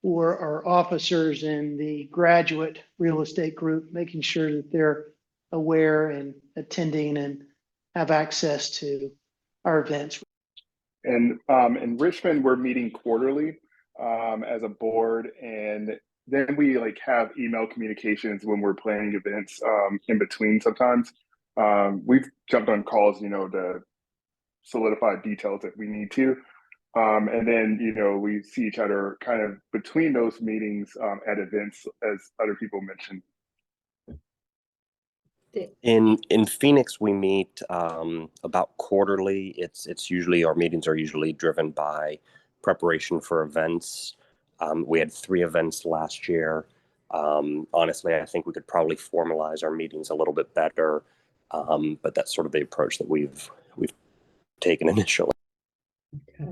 or our officers in the graduate real estate group, making sure that they're aware and attending and have access to our events. And in Richmond, we're meeting quarterly as a board, and then we have email communications when we're planning events in between sometimes. We've jumped on calls, to solidify details if we need to. And then, we see each other kind of between those meetings at events, as other people mentioned. In Phoenix, we meet about quarterly. It's usually, our meetings are usually driven by preparation for events. We had 3 events last year. Honestly, I think we could probably formalize our meetings a little bit better, but that's sort of the approach that we've taken initially. Okay.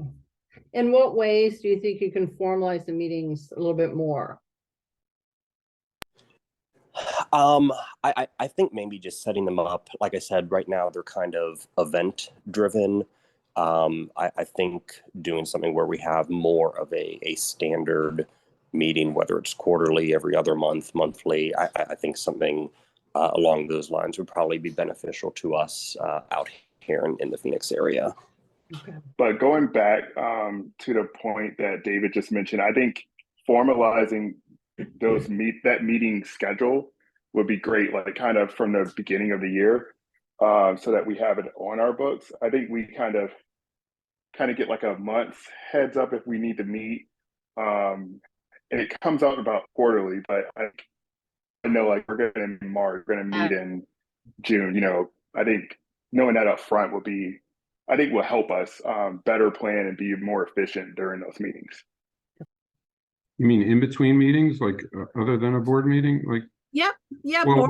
In what ways do you think you can formalize the meetings a little bit more? I think maybe just setting them up. Like I said, right now they're kind of event driven. I think doing something where we have more of a standard meeting, whether it's quarterly, every other month, monthly, I think something along those lines would probably be beneficial to us out here in the Phoenix area. Okay. But going back to the point that David just mentioned, I think formalizing that meeting schedule would be great, like kind of from the beginning of the year, so that we have it on our books. I think we kind of get like a month's heads up if we need to meet. And it comes out about quarterly, but I know like we're going to in March, we're going to meet in June. I think knowing that up front will help us better plan and be more efficient during those meetings. You mean in between meetings, like other than a board meeting? Like, Yep. Yeah. Well-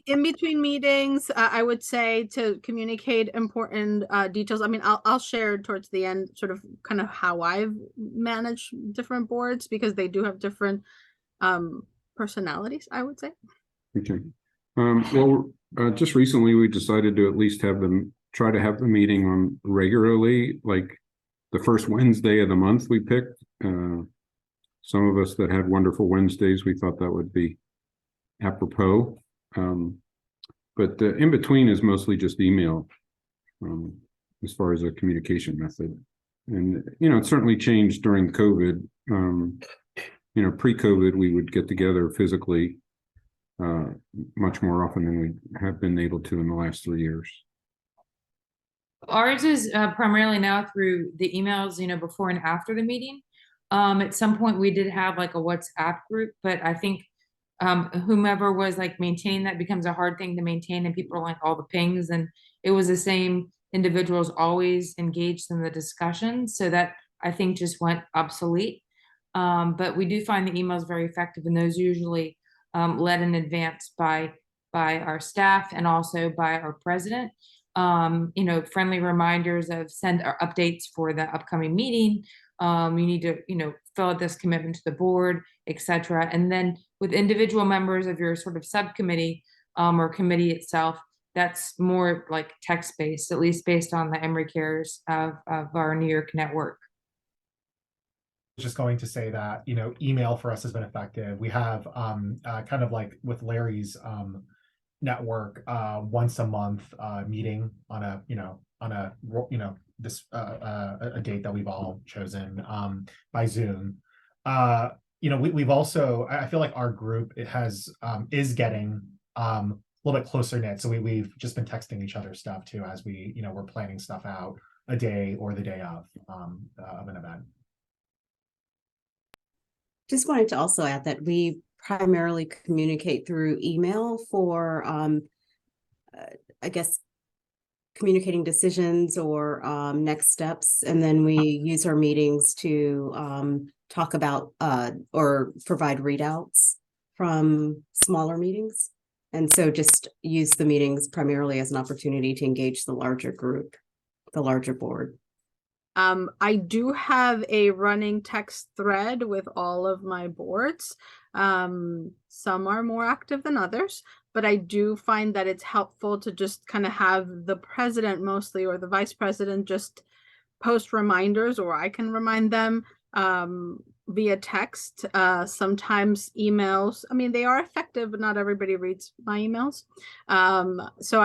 In between meetings, I would say to communicate important details. I mean, I'll share towards the end sort of kind of how I've managed different boards, because they do have different personalities, I would say. okay. Well, just recently we decided to at least try to have the meeting on regularly, like the first Wednesday of the month we picked. Some of us that had wonderful Wednesdays, we thought that would be apropos. But in between is mostly just email, as far as a communication method. And, it certainly changed during COVID. Pre-COVID, we would get together physically much more often than we have been able to in the last 3 years. Ours is primarily now through the emails, before and after the meeting. At some point we did have like a WhatsApp group, but I think whomever was like maintaining that becomes a hard thing to maintain, and people are like all the pings, and it was the same individuals always engaged in the discussion. So that I think just went obsolete. But we do find the emails very effective, and those usually led in advance by our staff and also by our president. Friendly reminders of send our updates for the upcoming meeting. You need to, fill out this commitment to the board, etc. And then with individual members of your sort of subcommittee or committee itself, that's more like text-based, at least based on the Emory Cares of our New York network. Just going to say that, email for us has been effective. We have kind of like with Larry's network, once a month meeting on a date that we've all chosen by Zoom. We've also, I feel like our group is getting a little bit closer knit. So we've just been texting each other stuff too, as we're planning stuff out a day or the day of an event. Just wanted to also add that we primarily communicate through email for, I guess, communicating decisions or next steps. And then we use our meetings to talk about or provide readouts from smaller meetings. And so just use the meetings primarily as an opportunity to engage the larger group, the larger board. I do have a running text thread with all of my boards. Some are more active than others, but I do find that it's helpful to just kind of have the president mostly or the vice president just post reminders, or I can remind them via text. Sometimes emails, I mean, they are effective, but not everybody reads my emails. So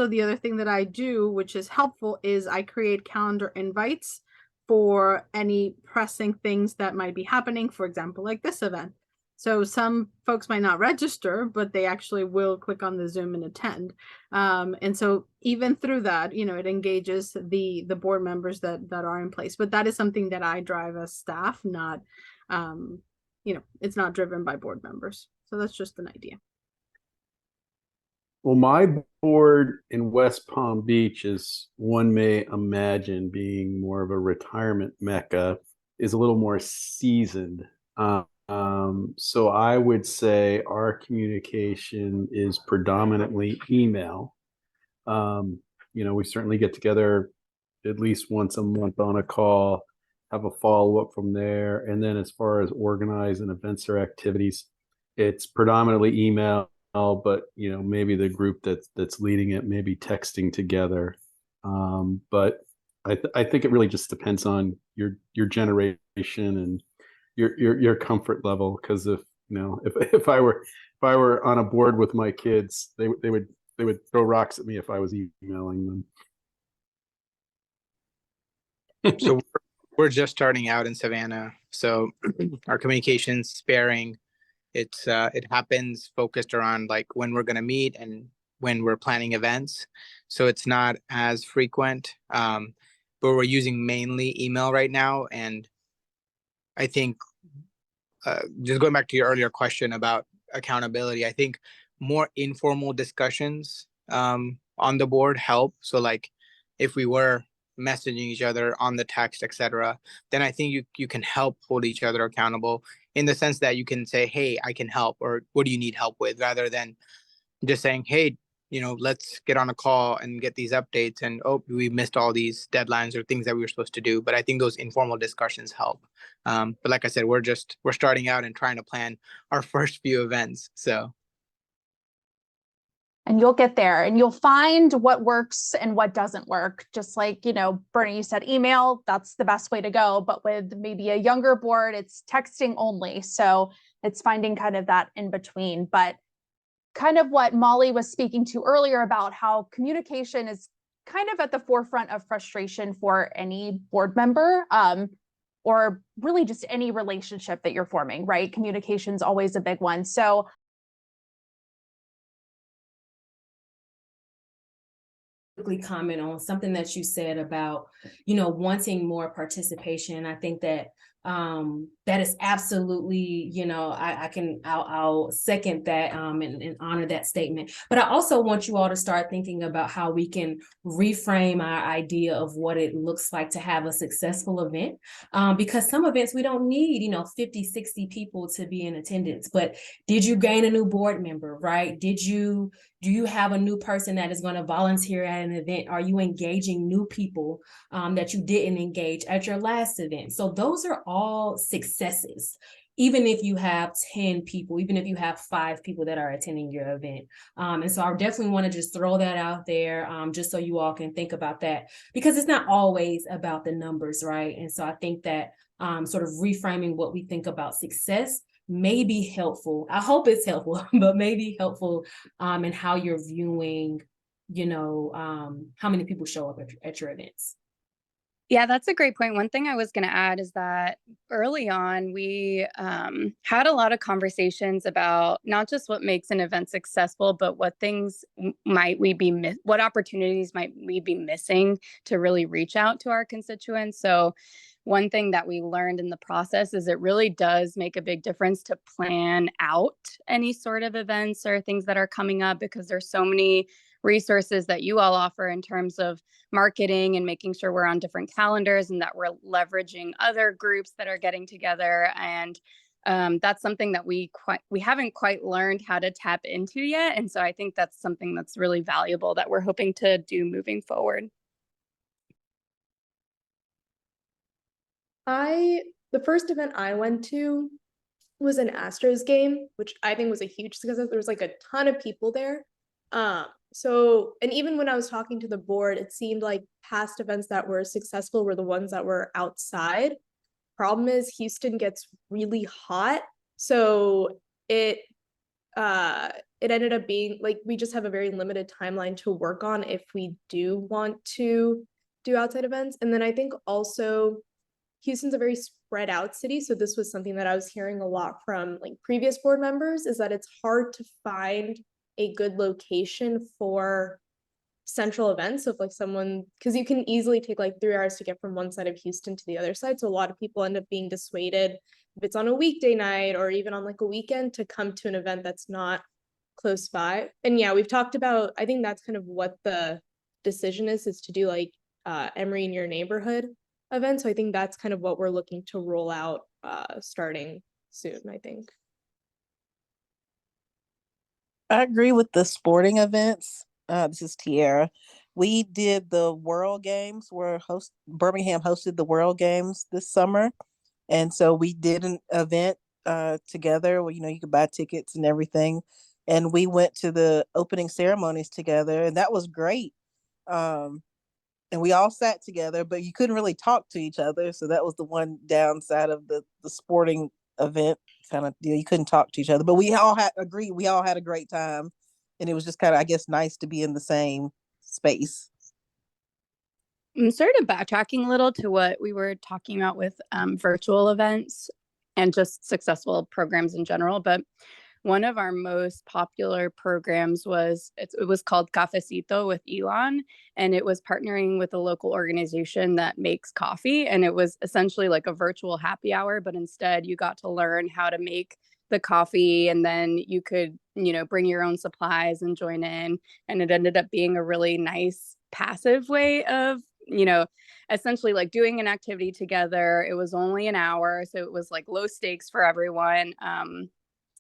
the other thing that I do, which is helpful, is I create calendar invites for any pressing things that might be happening, for example, like this event. So some folks might not register, but they actually will click on the Zoom and attend. And so even through that, you know, it engages the board members that are in place. But that is something that I drive as staff, not, you know, it's not driven by board members. So that's just an idea. Well, my board in West Palm Beach, as one may imagine, being more of a retirement mecca, is a little more seasoned. So I would say our communication is predominantly email. You know, we certainly get together at least once a month on a call, have a follow-up from there. And then as far as organizing events or activities, it's predominantly email, but you know, maybe the group that's leading it may be texting together. But I think it really just depends on your generation and your comfort level. Because if you know, if I were on a board with my kids, they would throw rocks at me if I was emailing them. So we're just starting out in Savannah, so our communication's sparing. It happens focused around like when we're going to meet and when we're planning events, so it's not as frequent. But we're using mainly email right now, and I think just going back to your earlier question about accountability, I think more informal discussions on the board help. So like if we were messaging each other on the text, etc., then I think you can help hold each other accountable in the sense that you can say, hey, I can help, or what do you need help with, rather than just saying, hey, you know, let's get on a call and get these updates, and oh, we missed all these deadlines or things that we were supposed to do. But I think those informal discussions help. But like I said, we're starting out and trying to plan our first few events. So and you'll get there and you'll find what works and what doesn't work. Just like, you know, Bernie, you said email, that's the best way to go. But with maybe a younger board, it's texting only. So it's finding kind of that in between. But kind of what Molly was speaking to earlier about how communication is kind of at the forefront of frustration for any board member, or really just any relationship that you're forming, right? Communication is always a big one. So comment on something that you said about, you know, wanting more participation. I think that that is absolutely, you know, I'll second that and honor that statement. But I also want you all to start thinking about how we can reframe our idea of what it looks like to have a successful event. Because some events we don't need, you know, 50, 60 people to be in attendance. But did you gain a new board member, right? Do you have a new person that is going to volunteer at an event? Are you engaging new people that you didn't engage at your last event? So those are all successes, even if you have 10 people, even if you have 5 people that are attending your event. And so I definitely want to just throw that out there just so you all can think about that, because it's not always about the numbers, right? And so I think that sort of reframing what we think about success may be helpful. I hope it's helpful, but may be helpful in how you're viewing, you know, how many people show up at your events. Yeah, that's a great point. One thing I was going to add is that early on, we had a lot of conversations about not just what makes an event successful, but what things what opportunities might we be missing to really reach out to our constituents. So one thing that we learned in the process is it really does make a big difference to plan out any sort of events or things that are coming up, because there's so many resources that you all offer in terms of marketing and making sure we're on different calendars and that we're leveraging other groups that are getting together. And that's something that we haven't quite learned how to tap into yet. And so I think that's something that's really valuable that we're hoping to do moving forward. The first event I went to was an Astros game, which I think was a huge success. There was like a ton of people there. And even when I was talking to the board, it seemed like past events that were successful were the ones that were outside. Problem is Houston gets really hot. So it ended up being like, we just have a very limited timeline to work on if we do want to do outside events. And then I think also Houston's a very spread out city. So this was something that I was hearing a lot from like previous board members, is that it's hard to find a good location for central events. So if like someone, because you can easily take like 3 hours to get from one side of Houston to the other side. So a lot of people end up being dissuaded if it's on a weekday night or even on like a weekend to come to an event that's not close by. And yeah, we've talked about, I think that's kind of what the decision is to do like Emory in your neighborhood event. So I think that's kind of what we're looking to roll out starting soon, I think. I agree with the sporting events. This is Tierra. We did the World Games where Birmingham hosted the World Games this summer. And so we did an event together where, you could buy tickets and everything. And we went to the opening ceremonies together, and that was great. And we all sat together, but you couldn't really talk to each other. So that was the one downside of the sporting event kind of deal. You couldn't talk to each other, but we all had a great time. And it was just kind of, I guess, nice to be in the same space. I'm sort of backtracking a little to what we were talking about with virtual events and just successful programs in general. But one of our most popular programs was, it was called Cafecito with Elon, and it was partnering with a local organization that makes coffee. And it was essentially like a virtual happy hour, but instead you got to learn how to make the coffee, and then you could, bring your own supplies and join in. And it ended up being a really nice passive way of, essentially like doing an activity together. It was only an hour, so it was like low stakes for everyone.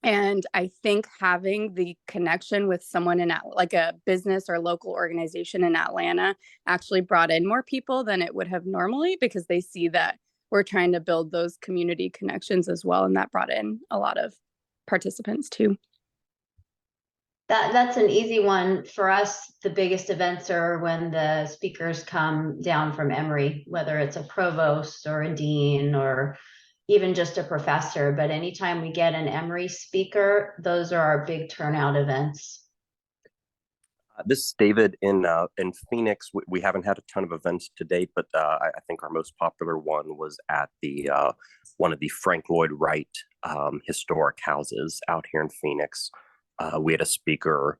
And I think having the connection with someone in like a business or local organization in Atlanta actually brought in more people than it would have normally, because they see that we're trying to build those community connections as well. And that brought in a lot of participants too. That's an easy one for us. The biggest events are when the speakers come down from Emory, whether it's a provost or a dean or even just a professor. But anytime we get an Emory speaker, those are our big turnout events. This is David in Phoenix. We haven't had a ton of events to date, but I think our most popular one was at the one of the Frank Lloyd Wright historic houses out here in Phoenix. We had a speaker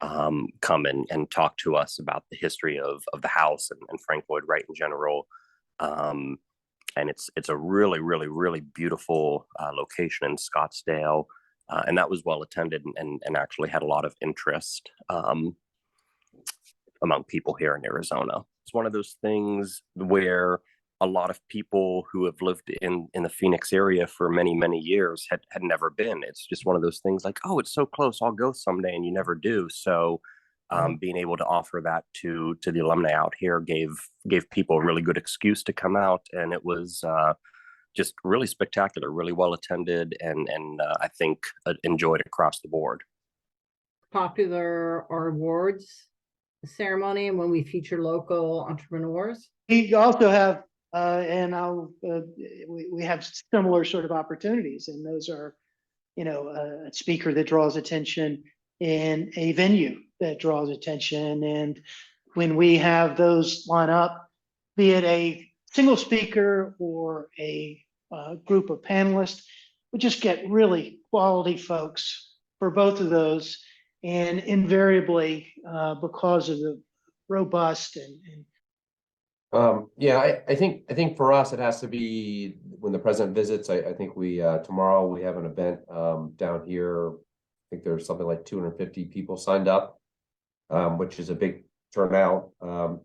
come and talk to us about the history of the house and Frank Lloyd Wright in general. And it's a really, really, really beautiful location in Scottsdale. And that was well attended and actually had a lot of interest among people here in Arizona. It's one of those things where a lot of people who have lived in the Phoenix area for many, many years had never been. It's just one of those things like, oh, it's so close, I'll go someday, and you never do. So being able to offer that to the alumni out here gave people a really good excuse to come out, and it was just really spectacular, really well attended, and I think enjoyed across the board. Popular our awards ceremony when we feature local entrepreneurs. We also have, we have similar sort of opportunities, and those are, a speaker that draws attention in a venue that draws attention. And when we have those line up, be it a single speaker or a group of panelists, we just get really quality folks for both of those. And invariably, because of the robust I think for us, it has to be when the president visits. I think we tomorrow we have an event down here. I think there's something like 250 people signed up, which is a big turnout.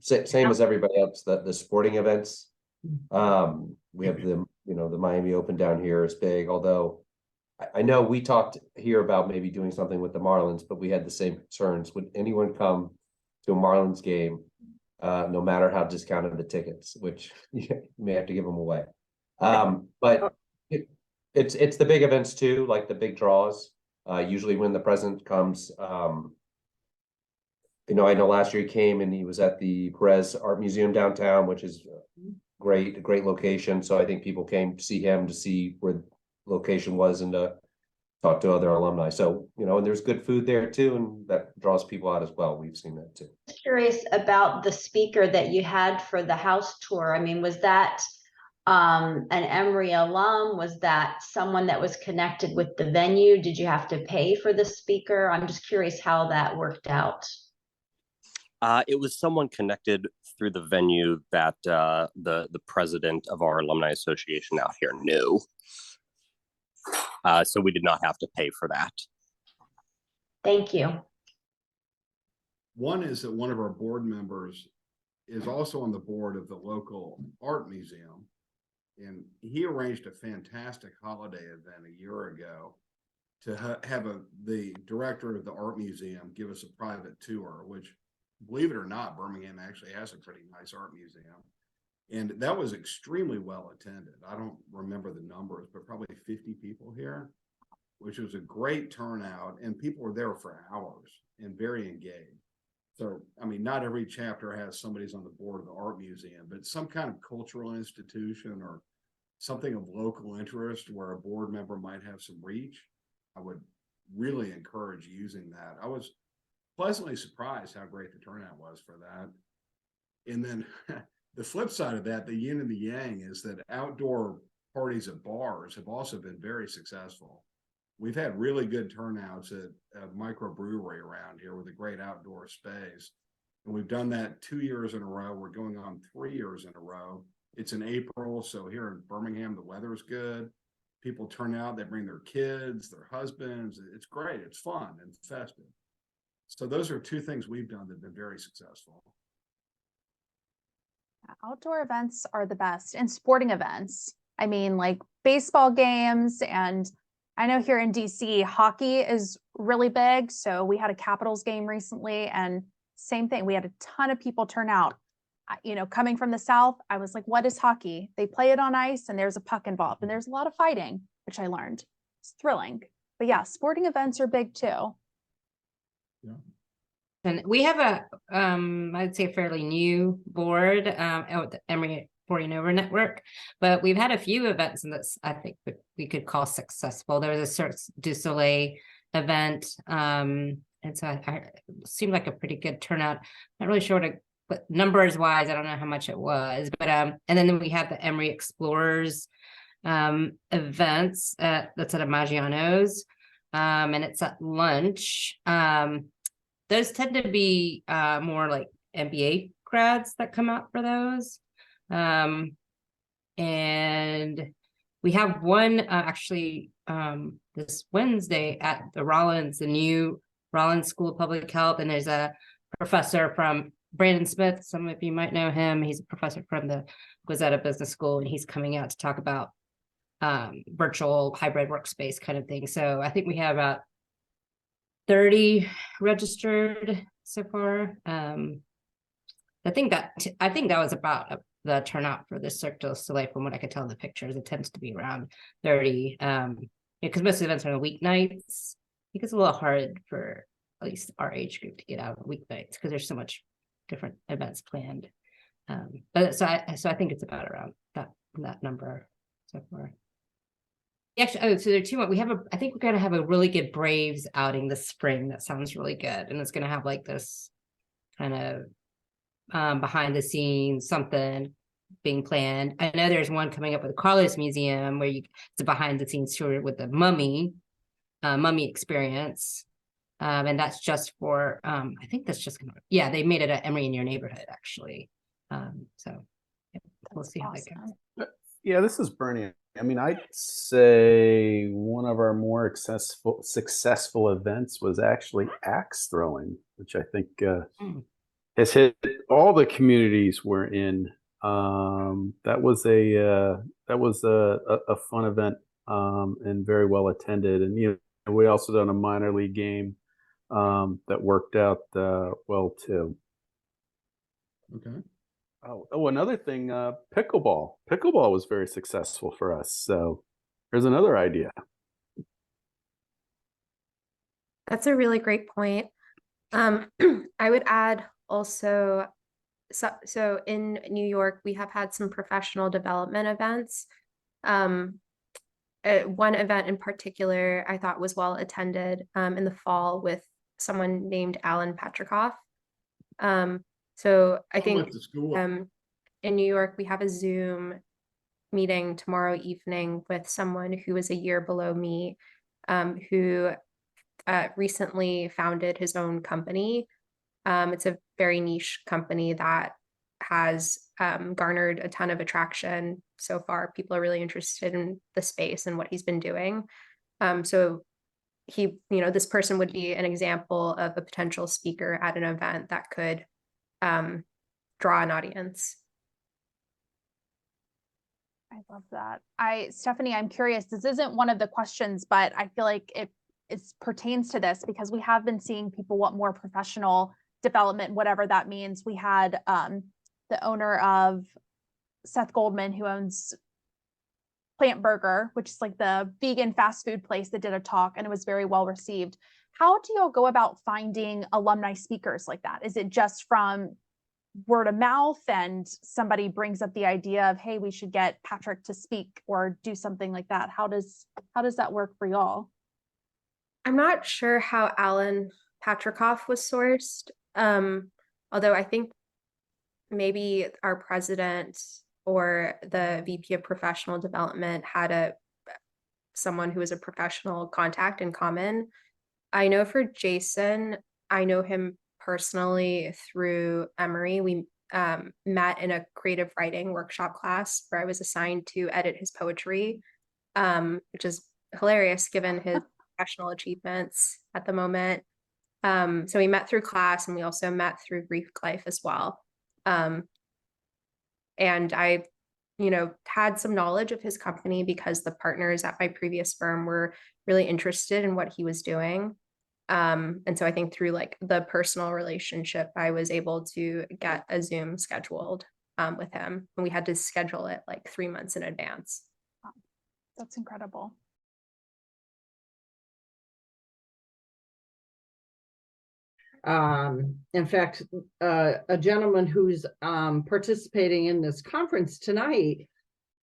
Same as everybody else, the sporting events. We have the Miami Open down here is big, although I know we talked here about maybe doing something with the Marlins, but we had the same concerns. Would anyone come to a Marlins game, no matter how discounted the tickets, which you may have to give them away? But it's the big events too, like the big draws. Usually when the president comes, I know last year he came and he was at the Perez Art Museum downtown, which is a great location. So I think people came to see him to see where location was and to talk to other alumni. So, and there's good food there too, and that draws people out as well. We've seen that too. Curious about the speaker that you had for the house tour. I mean, was that an Emory alum? Was that someone that was connected with the venue? Did you have to pay for the speaker? I'm just curious how that worked out. It was someone connected through the venue that the president of our alumni association out here knew. So we did not have to pay for that. Thank you. One is that one of our board members is also on the board of the local art museum. And he arranged a fantastic holiday event a year ago to have the director of the art museum give us a private tour, which, believe it or not, Birmingham actually has a pretty nice art museum. And that was extremely well attended. I don't remember the numbers, but probably 50 people here, which was a great turnout. And people were there for hours and very engaged. So, I mean, not every chapter has somebody's on the board of the art museum, but some kind of cultural institution or something of local interest where a board member might have some reach, I would really encourage using that. I was pleasantly surprised how great the turnout was for that. And then the flip side of that, the yin and the yang, is that outdoor parties at bars have also been very successful. We've had really good turnouts at a microbrewery around here with a great outdoor space. And we've done that 2 years in a row. We're going on 3 years in a row. It's in April, so here in Birmingham, the weather's good. People turn out, they bring their kids, their husbands. It's great. It's fun and festive. So those are two things we've done that have been very successful. Outdoor events are the best, and sporting events. I mean, like baseball games, and I know here in DC, hockey is really big. So we had a Capitals game recently, and same thing. We had a ton of people turn out. You know, coming from the South, I was like, what is hockey? They play it on ice and there's a puck involved and there's a lot of fighting, which I learned. It's thrilling. But yeah, sporting events are big too. Yeah. And we have a, I'd say a fairly new board, the Emory 40 & Over Network, but we've had a few events and that's, I think we could call successful. There was a Cirque du Soleil event. And so I seemed like a pretty good turnout. Not really sure what but numbers wise, I don't know how much it was, but and then we have the Emory Explorers events that's at Maggiano's, and it's at lunch. Those tend to be more like MBA grads that come out for those, and we have one actually this Wednesday at the Rollins, the new Rollins School of Public Health, and there's a professor from Brandon Smith, some of you might know him. He's a professor from the Guazetta Business School, and he's coming out to talk about virtual hybrid workspace kind of thing. So I think we have about 30 registered so far. I think that was about the turnout for the Cirque du Soleil from what I could tell in the pictures. It tends to be around 30 because most of the events are on weeknights. I think it's a little hard for at least our age group to get out on weeknights because there's so much different events planned. But so I think it's about around that number so far. Actually, so there are two more. I think we're gonna have a really good Braves outing this spring. That sounds really good. And it's gonna have like this kind of behind the scenes something being planned. I know there's one coming up with the Carlos Museum where it's a behind the scenes tour with the mummy experience. And that's just for, I think that's just gonna, yeah, they made it at Emory in Your Neighborhood, actually. So yeah, we'll see how that goes. Yeah, this is Bernie. I mean, I'd say one of our more successful events was actually axe throwing, which I think has hit all the communities we're in. That was a fun event and very well attended. And you know, we also done a minor league game that worked out well too. Okay. Oh, another thing, pickleball. Pickleball was very successful for us. So there's another idea. That's a really great point. I would add also, so in New York, we have had some professional development events. One event in particular I thought was well attended in the fall with someone named Alan Patrikoff. So I think in New York we have a Zoom meeting tomorrow evening with someone who is a year below me, who recently founded his own company. It's a very niche company that has garnered a ton of attraction so far. People are really interested in the space and what he's been doing. So he, this person would be an example of a potential speaker at an event that could draw an audience. I love that. Stephanie, I'm curious, this isn't one of the questions, but I feel like it pertains to this because we have been seeing people want more professional development, whatever that means. We had the owner of Seth Goldman, who owns Plant Burger, which is like the vegan fast food place, that did a talk, and it was very well received. How do you go about finding alumni speakers like that? Is it just from word of mouth and somebody brings up the idea of, hey, we should get Patrick to speak or do something like that? How does that work for y'all? I'm not sure how Alan Patrikoff was sourced. Although I think maybe our president or the VP of professional development had someone who was a professional contact in common. I know for Jason, I know him personally through Emory. We met in a creative writing workshop class where I was assigned to edit his poetry, which is hilarious given his professional achievements at the moment. So we met through class, and we also met through Greek Life as well. And I, had some knowledge of his company because the partners at my previous firm were really interested in what he was doing. And so I think through like the personal relationship, I was able to get a Zoom scheduled with him, and we had to schedule it like 3 months in advance. That's incredible. In fact, a gentleman who's participating in this conference tonight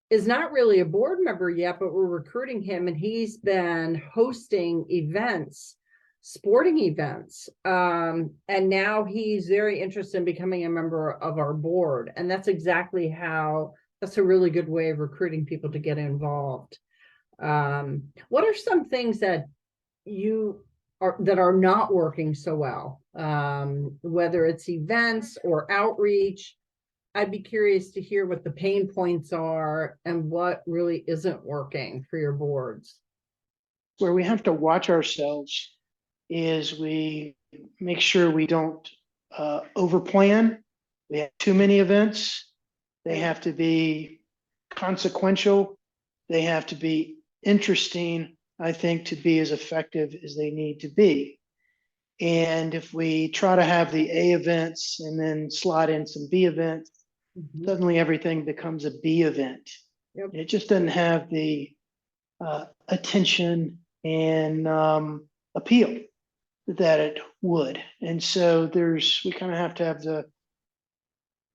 is not really a board member yet, but we're recruiting him, and he's been hosting events, sporting events, and now he's very interested in becoming a member of our board. And that's a really good way of recruiting people to get involved. What are some things that are not working so well, whether it's events or outreach? I'd be curious to hear what the pain points are and what really isn't working for your boards. Where we have to watch ourselves is we make sure we don't overplan. We have too many events. They have to be consequential. They have to be interesting, I think, to be as effective as they need to be. And if we try to have the A events and then slide in some B events, suddenly everything becomes a B event. Yep. It just doesn't have the attention and appeal that it would. And so we kind of have to have the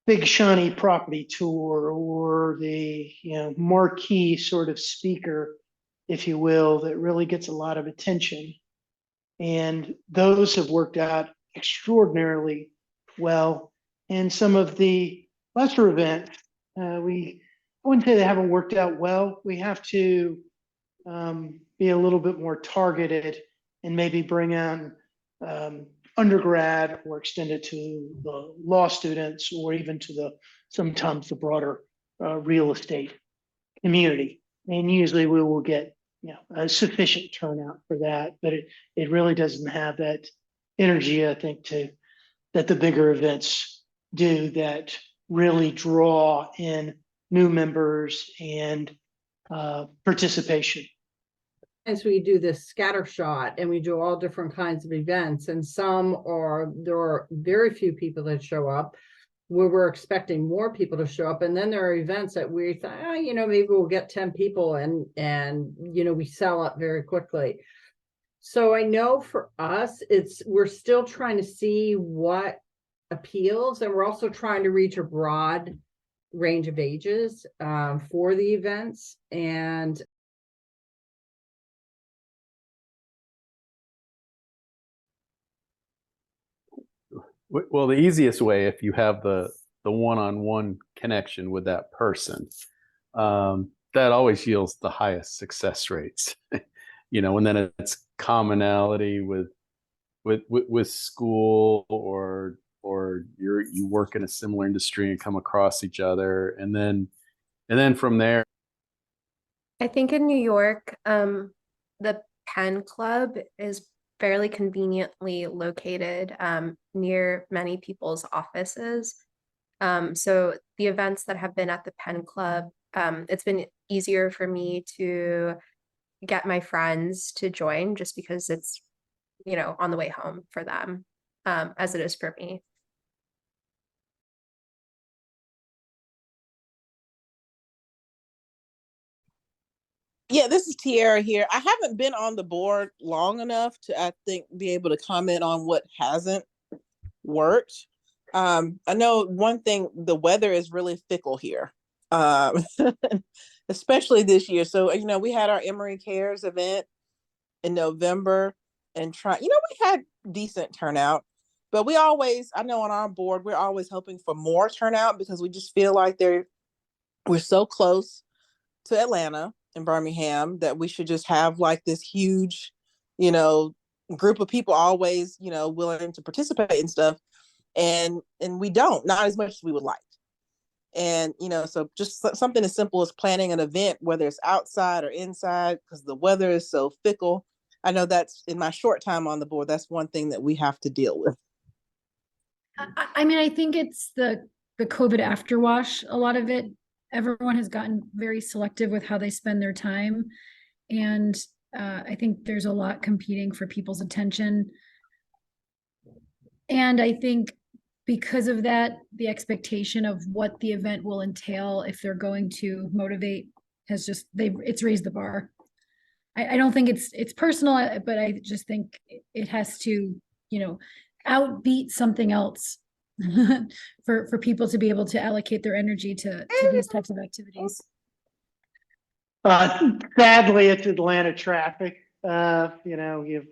big shiny property tour or the marquee sort of speaker, if you will, that really gets a lot of attention. And those have worked out extraordinarily well. And some of the lesser events, I wouldn't say they haven't worked out well. We have to be a little bit more targeted and maybe bring on undergrad or extend it to the law students or even to sometimes the broader real estate community. And usually we will get a sufficient turnout for that, but it really doesn't have that energy, I think, that the bigger events do, that really draw in new members and participation. As we do this scatter shot and we do all different kinds of events, and there are very few people that show up where we're expecting more people to show up. And then there are events that we thought, maybe we'll get 10 people and we sell out very quickly. So I know for us, we're still trying to see what appeals, and we're also trying to reach a broad range of ages for the events. And well, the easiest way, if you have the one-on-one connection with that person, that always yields the highest success rates. And then it's commonality with school, or you work in a similar industry and come across each other, and then from there. I think in New York, the Penn Club is fairly conveniently located near many people's offices. So the events that have been at the Penn Club, it's been easier for me to get my friends to join just because it's, on the way home for them, as it is for me. Yeah, this is Tiara here. I haven't been on the board long enough to, I think, be able to comment on what hasn't worked. I know one thing, the weather is really fickle here, especially this year. So, we had our Emory Cares event in November, and we had decent turnout, but I know on our board, we're always hoping for more turnout because we just feel like we're so close to Atlanta and Birmingham that we should just have like this huge, group of people always, willing to participate and stuff. And we not as much as we would like. And, so just something as simple as planning an event, whether it's outside or inside, because the weather is so fickle. I know that's, in my short time on the board, that's one thing that we have to deal with. I think it's the COVID afterwash, a lot of it. Everyone has gotten very selective with how they spend their time. And I think there's a lot competing for people's attention. And I think because of that, the expectation of what the event will entail, if they're going to motivate, it's raised the bar. I don't think it's personal, but I just think it has to, outbeat something else for people to be able to allocate their energy to these types of activities. Sadly, it's Atlanta traffic. You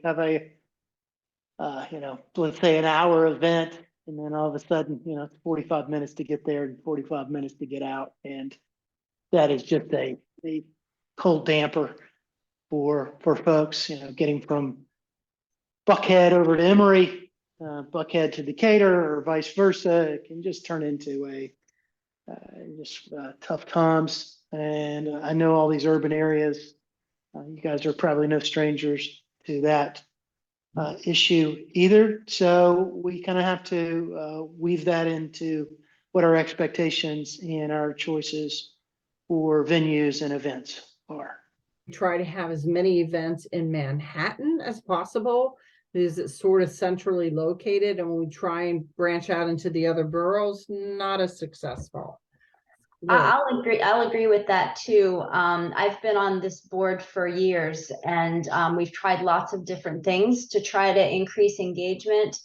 have a, let's say an hour event, and then all of a sudden, it's 45 minutes to get there and 45 minutes to get out. And that is just a cold damper for folks, getting from Buckhead over to Emory, Buckhead to Decatur, or vice versa. It can just turn into tough times. And I know all these urban areas, you guys are probably no strangers to that issue either. So we kind of have to weave that into what our expectations and our choices for venues and events are. Try to have as many events in Manhattan as possible because it's sort of centrally located, and when we try and branch out into the other boroughs, not as successful. I'll agree with that too. I've been on this board for years, and we've tried lots of different things to try to increase engagement.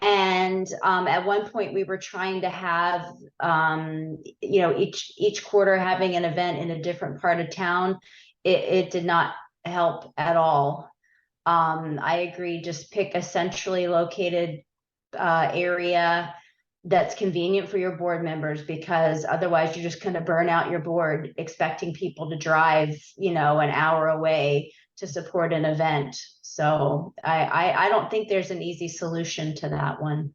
And at one point we were trying to have, each quarter having an event in a different part of town. It did not help at all. I agree, just pick a centrally located area that's convenient for your board members, because otherwise you're just going to burn out your board expecting people to drive, an hour away to support an event. So I don't think there's an easy solution to that one.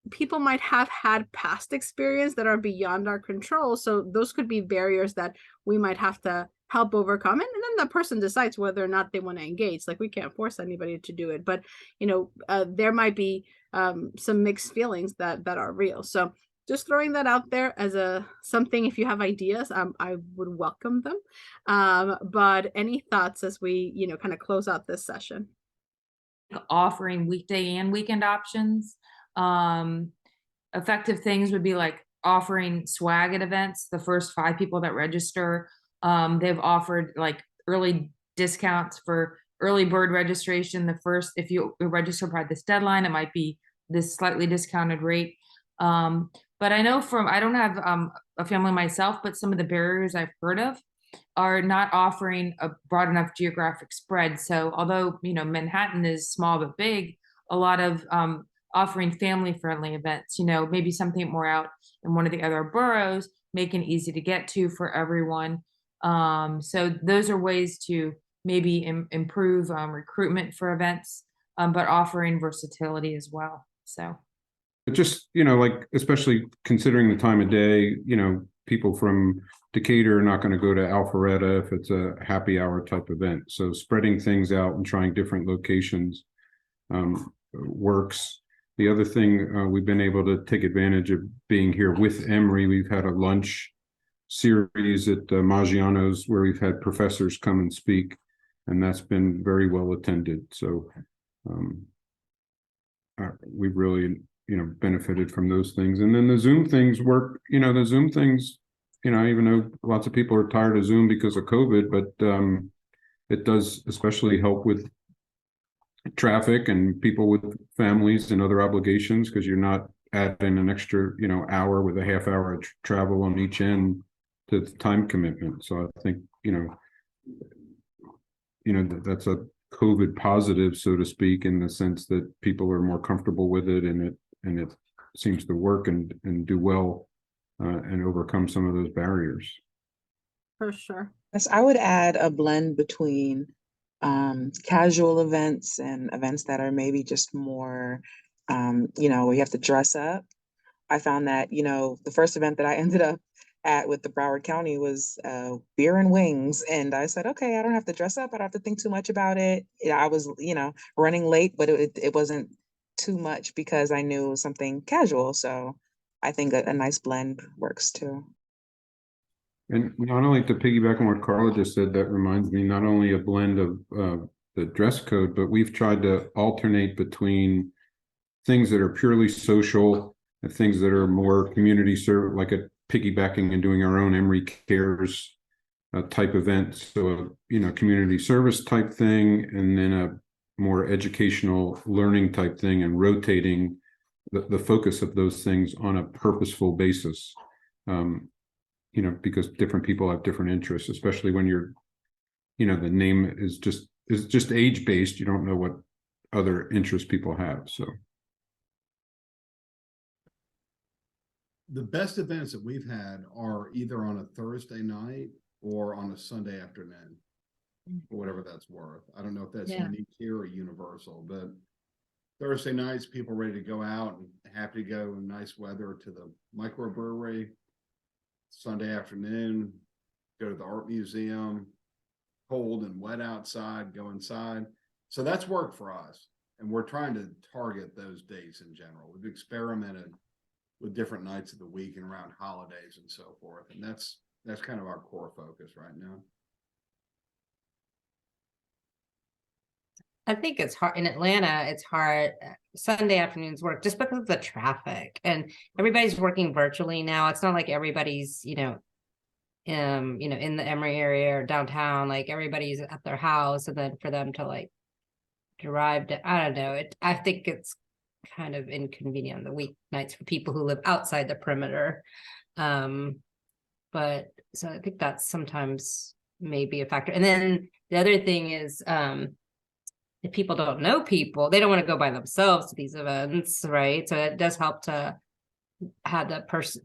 People might have had past experience that are beyond our control. So those could be barriers that we might have to help overcome. And then the person decides whether or not they want to engage. Like, we can't force anybody to do it, but there might be some mixed feelings that are real. So just throwing that out there as something, if you have ideas, I would welcome them. But any thoughts as we, kind of close out this session? Offering weekday and weekend options. Effective things would be like offering swag at events. The first 5 people that register, they've offered like early discounts for early bird registration. If you register by this deadline, it might be this slightly discounted rate. But I know I don't have a family myself, but some of the barriers I've heard of are not offering a broad enough geographic spread. So although, Manhattan is small but big, a lot of offering family-friendly events, maybe something more out in one of the other boroughs, making it easy to get to for everyone. So those are ways to maybe improve recruitment for events, but offering versatility as well. So just, like, especially considering the time of day, people from Decatur are not going to go to Alpharetta if it's a happy hour type event. So spreading things out and trying different locations works. The other thing, we've been able to take advantage of being here with Emory. We've had a lunch series at Maggiano's where we've had professors come and speak, and that's been very well attended. So we've really, benefited from those things. And then the Zoom things work, the Zoom things, even though lots of people are tired of Zoom because of COVID, but it does especially help with traffic and people with families and other obligations, because you're not adding an extra, hour with a half hour travel on each end to the time commitment. So I think, that's a COVID positive, so to speak, in the sense that people are more comfortable with it, and it seems to work and do well and overcome some of those barriers. For sure. Yes, I would add a blend between casual events and events that are maybe just more, where you have to dress up. I found that, the first event that I ended up at with the Broward County was beer and wings. And I said, okay, I don't have to dress up. I don't have to think too much about it. I was, running late, but it wasn't too much because I knew it was something casual. So I think a nice blend works too. And not only to piggyback on what Carla just said, that reminds me, not only a blend of the dress code, but we've tried to alternate between things that are purely social and things that are more community serve, like a piggybacking and doing our own Emory Cares type event. So, community service type thing, and then a more educational learning type thing, and rotating the focus of those things on a purposeful basis. Because different people have different interests, especially when you're, the name is just age-based. You don't know what other interests people have. So the best events that we've had are either on a Thursday night or on a Sunday afternoon, or whatever that's worth. I don't know if that's unique here or universal, but Thursday nights, people ready to go out and happy to go in nice weather to the microbrewery. Sunday afternoon, go to the art museum, cold and wet outside, go inside. So that's worked for us. And we're trying to target those days in general. We've experimented with different nights of the week and around holidays and so forth. And that's kind of our core focus right now. I think it's hard in Atlanta. It's hard. Sunday afternoons work just because of the traffic, and everybody's working virtually now. It's not like everybody's, in the Emory area or downtown. Like everybody's at their house, and then for them to like drive to, I don't know. I think it's kind of inconvenient on the weeknights for people who live outside the perimeter. But so I think that's sometimes maybe a factor. And then the other thing is, if people don't know people, they don't want to go by themselves to these events, right? So it does help to have that person,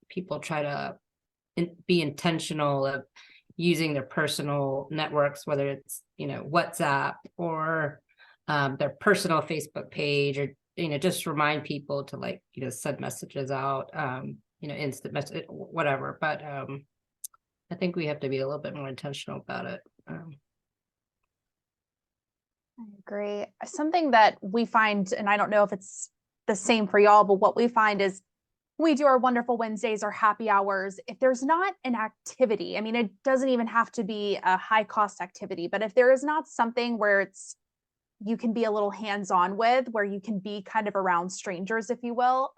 people try to be intentional of using their personal networks, whether it's, WhatsApp or their personal Facebook page, or, just remind people to like, send messages out, instant message, whatever. But I think we have to be a little bit more intentional about it. I agree. Something that we find, and I don't know if it's the same for y'all, but what we find is we do our wonderful Wednesdays or happy hours. If there's not an activity, I mean, it doesn't even have to be a high cost activity, but if there is not something where you can be a little hands-on with, where you can be kind of around strangers, if you will,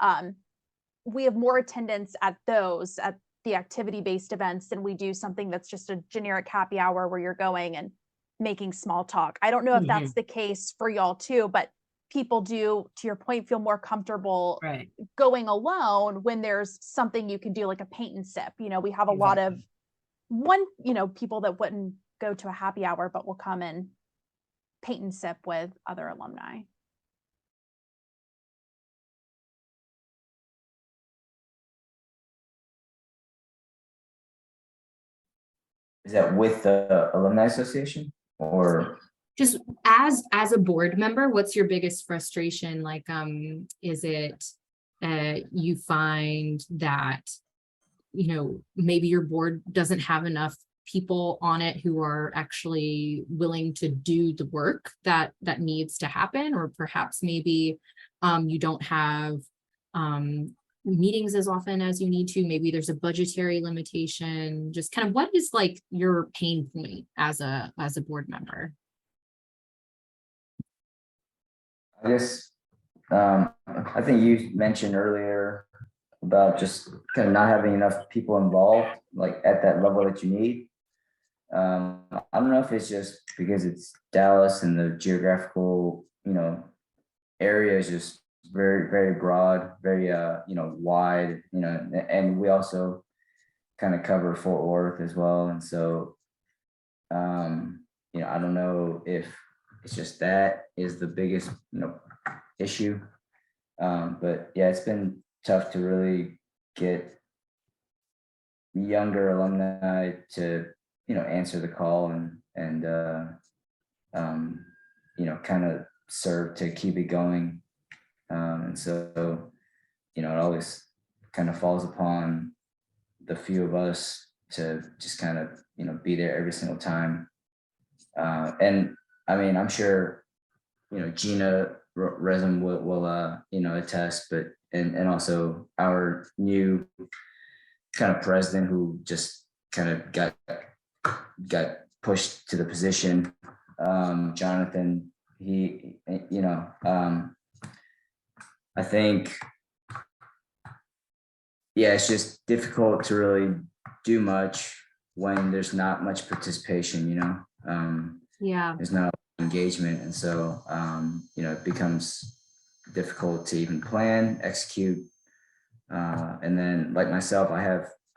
we have more attendance at the activity-based events than we do something that's just a generic happy hour where you're going and making small talk. I don't know if that's the case for y'all too, but people do, to your point, feel more comfortable going alone when there's something you can do, like a paint and sip. We have a lot of people that wouldn't go to a happy hour, but will come and paint and sip with other alumni. Is that with the alumni association or? Just as a board member, what's your biggest frustration? Like, is it you find that, you know, maybe your board doesn't have enough people on it who are actually willing to do the work that needs to happen, or perhaps maybe you don't have meetings as often as you need to, maybe there's a budgetary limitation, just kind of what is like your pain point as a board member? I guess, I think you mentioned earlier about just kind of not having enough people involved, like at that level that you need. I don't know if it's just because it's Dallas and the geographical, you know, area is just very, very broad, very, you know, wide, you know, and we also kind of cover Fort Worth as well. And so, you know, I don't know if it's just that is the biggest, you know, issue. But yeah, it's been tough to really get younger alumni to, you know, answer the call and you know, kind of serve to keep it going. And so, you know, it always kind of falls upon the few of us to just kind of, you know, be there every single time. And I mean, I'm sure, you know, Gina Resum will you know, attest, but, and also our new kind of president who just kind of got pushed to the position, Jonathan, he, you know, I think, yeah, it's just difficult to really do much when there's not much participation, you know? Yeah. There's not engagement. And so, you know, it becomes difficult to even plan, execute. And then like myself, I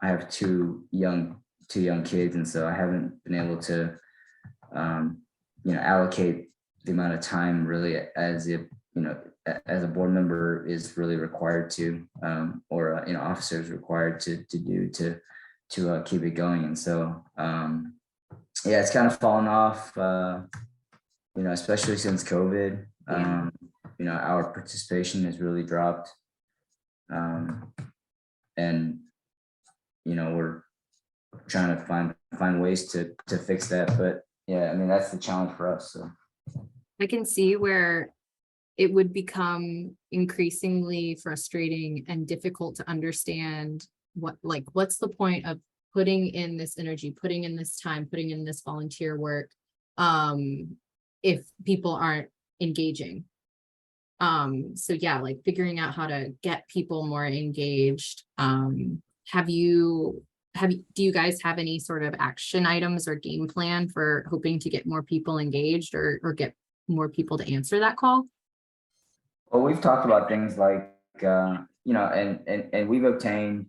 have two young kids. And so I haven't been able to, you know, allocate the amount of time really as if, you know, as a board member is really required to, or, you know, officers required to do to keep it going. And so, yeah, it's kind of fallen off, you know, especially since COVID. You know, our participation has really dropped. And, you know, we're trying to find ways to fix that. But yeah, I mean, that's the challenge for us. So I can see where it would become increasingly frustrating and difficult to understand what's the point of putting in this energy, putting in this time, putting in this volunteer work, if people aren't engaging. So yeah, like figuring out how to get people more engaged. Do you guys have any sort of action items or game plan for hoping to get more people engaged or get more people to answer that call? well, we've talked about things like, you know, and we've obtained,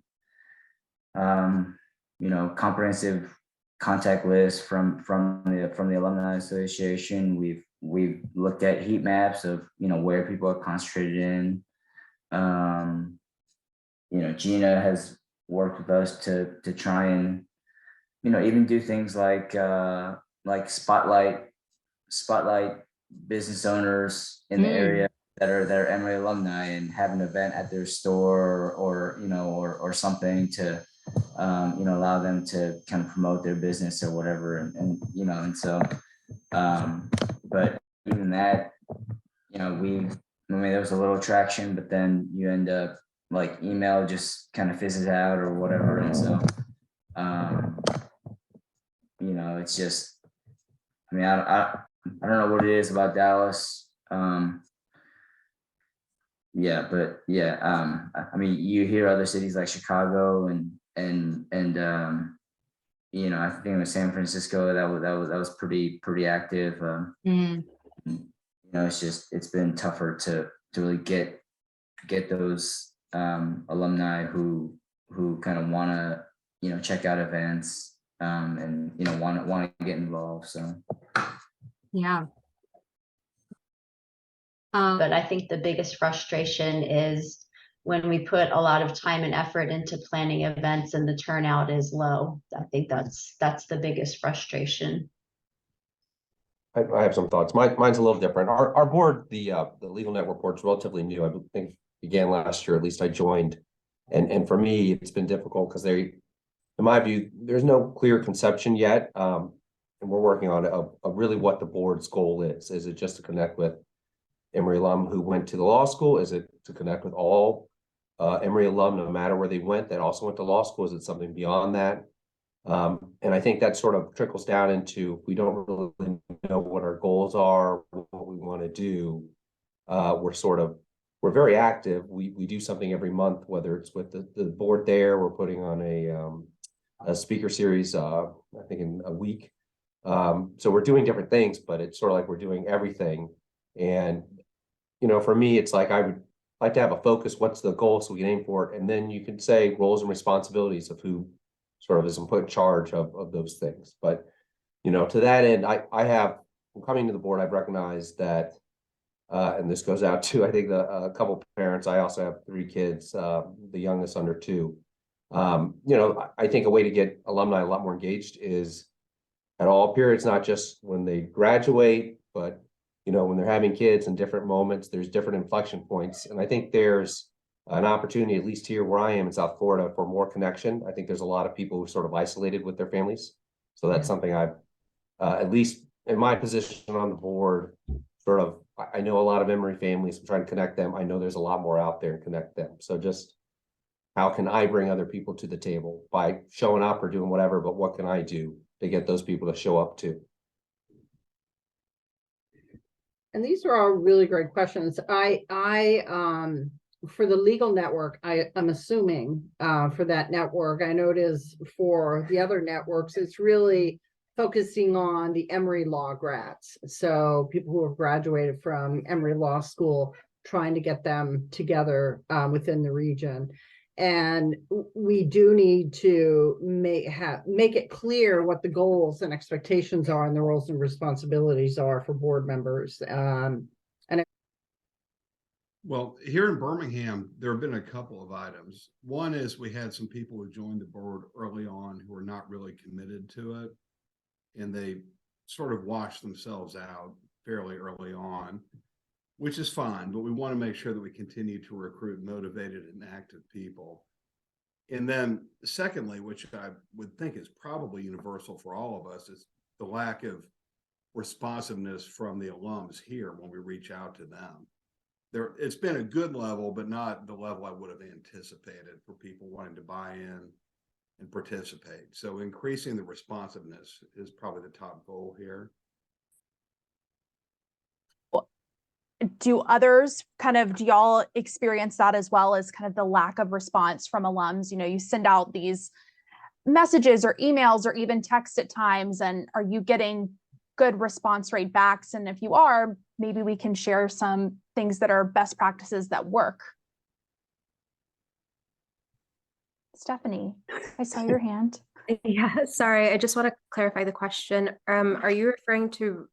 you know, comprehensive contact lists from the Alumni Association. We've looked at heat maps of, you know, where people are concentrated in. You know, Gina has worked with us to try and, you know, even do things like spotlight business owners in the area that are Emory alumni and have an event at their store or you know, or something to, you know, allow them to kind of promote their business or whatever. And you know, and so, but even that, you know, I mean, there was a little traction, but then you end up like email just kind of fizzes out or whatever. And so, you know, it's just, I mean, I don't know what it is about Dallas. Yeah, but yeah, I mean, you hear other cities like Chicago and you know, I think it was San Francisco that was pretty active. You know, it's been tougher to really get those alumni who kind of want to, you know, check out events and you know want to get involved. So yeah. But I think the biggest frustration is when we put a lot of time and effort into planning events and the turnout is low. I think that's the biggest frustration. I have some thoughts. Mine's a little different. Our board, the Legal Network board, is relatively new. I think began last year. At least I joined, and for me, it's been difficult because in my view, there's no clear conception yet, and we're working on a really what the board's goal is. Is it just to connect with Emory alum who went to the law school? Is it to connect with all Emory alum, no matter where they went, that also went to law school? Is it something beyond that? And I think that sort of trickles down into, we don't really know what our goals are, what we want to do. We're very active. We do something every month, whether it's with the board there, we're putting on a speaker series, I think in a week. So we're doing different things, but it's sort of like we're doing everything. And, for me, it's like, I would like to have a focus. What's the goal? So we can aim for it. And then you can say roles and responsibilities of who sort of is put in charge of those things. But, to that end, I'm coming to the board, I've recognized that, and this goes out to, I think, a couple of parents. I also have 3 kids, the youngest under 2. I think a way to get alumni a lot more engaged is at all periods, not just when they graduate, but, when they're having kids in different moments, there's different inflection points. And I think there's an opportunity, at least here where I am in South Florida, for more connection. I think there's a lot of people who are sort of isolated with their families. So that's something I've, at least in my position on the board, I know a lot of Emory families. I'm trying to connect them. I know there's a lot more out there and connect them. So just how can I bring other people to the table by showing up or doing whatever, but what can I do to get those people to show up too? And these are all really great questions. For the legal network, I'm assuming for that network, I know it is for the other networks, it's really focusing on the Emory Law grads. So people who have graduated from Emory Law School, trying to get them together within the region. And we do need to make it clear what the goals and expectations are and the roles and responsibilities are for board members. Well, here in Birmingham, there have been a couple of items. One is we had some people who joined the board early on who were not really committed to it, and they sort of washed themselves out fairly early on, which is fine, but we want to make sure that we continue to recruit motivated and active people. And then secondly, which I would think is probably universal for all of us, is the lack of responsiveness from the alums here when we reach out to them. It's been a good level, but not the level I would have anticipated for people wanting to buy in and participate. So increasing the responsiveness is probably the top goal here. Do y'all experience that as well, as kind of the lack of response from alums? You send out these messages or emails or even text at times, and are you getting good response rate backs? And if you are, maybe we can share some things that are best practices that work. Stephanie, I saw your hand. Yeah, sorry. I just want to clarify the question. Are you referring to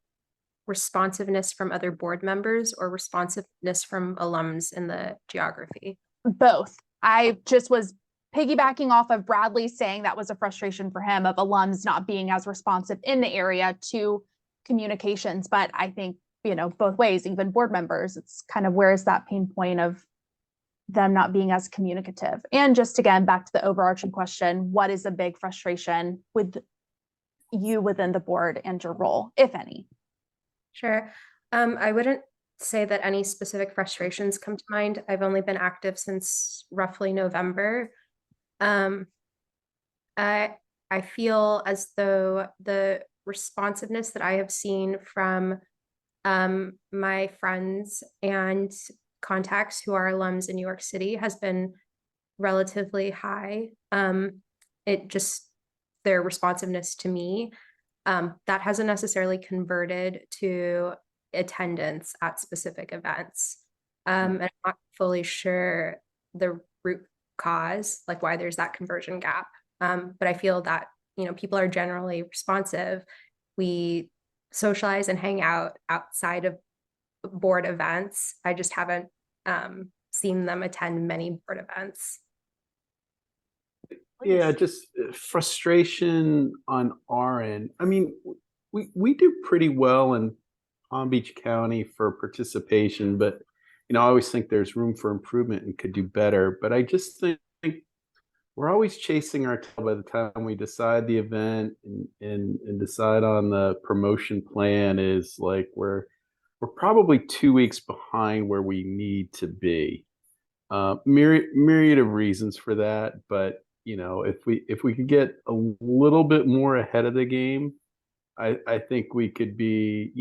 responsiveness from other board members or responsiveness from alums in the geography? Both. I just was piggybacking off of Bradley saying that was a frustration for him of alums not being as responsive in the area to communications. But I think, both ways, even board members, it's kind of, where is that pain point of them not being as communicative? And just again, back to the overarching question, what is a big frustration with you within the board and your role, if any? Sure. I wouldn't say that any specific frustrations come to mind. I've only been active since roughly November. I feel as though the responsiveness that I have seen from my friends and contacts who are alums in New York City has been relatively high. Their responsiveness to me, that hasn't necessarily converted to attendance at specific events. And I'm not fully sure the root cause, like why there's that conversion gap. But I feel that, people are generally responsive. We socialize and hang out outside of board events. I just haven't seen them attend many board events. Yeah, just frustration on our end. I mean, we do pretty well in Palm Beach County for participation, but I always think there's room for improvement and could do better. But I just think we're always chasing our tail by the time we decide the event and decide on the promotion plan. Is like we're probably 2 weeks behind where we need to be. Myriad of reasons for that, but if we could get a little bit more ahead of the game, I think we could be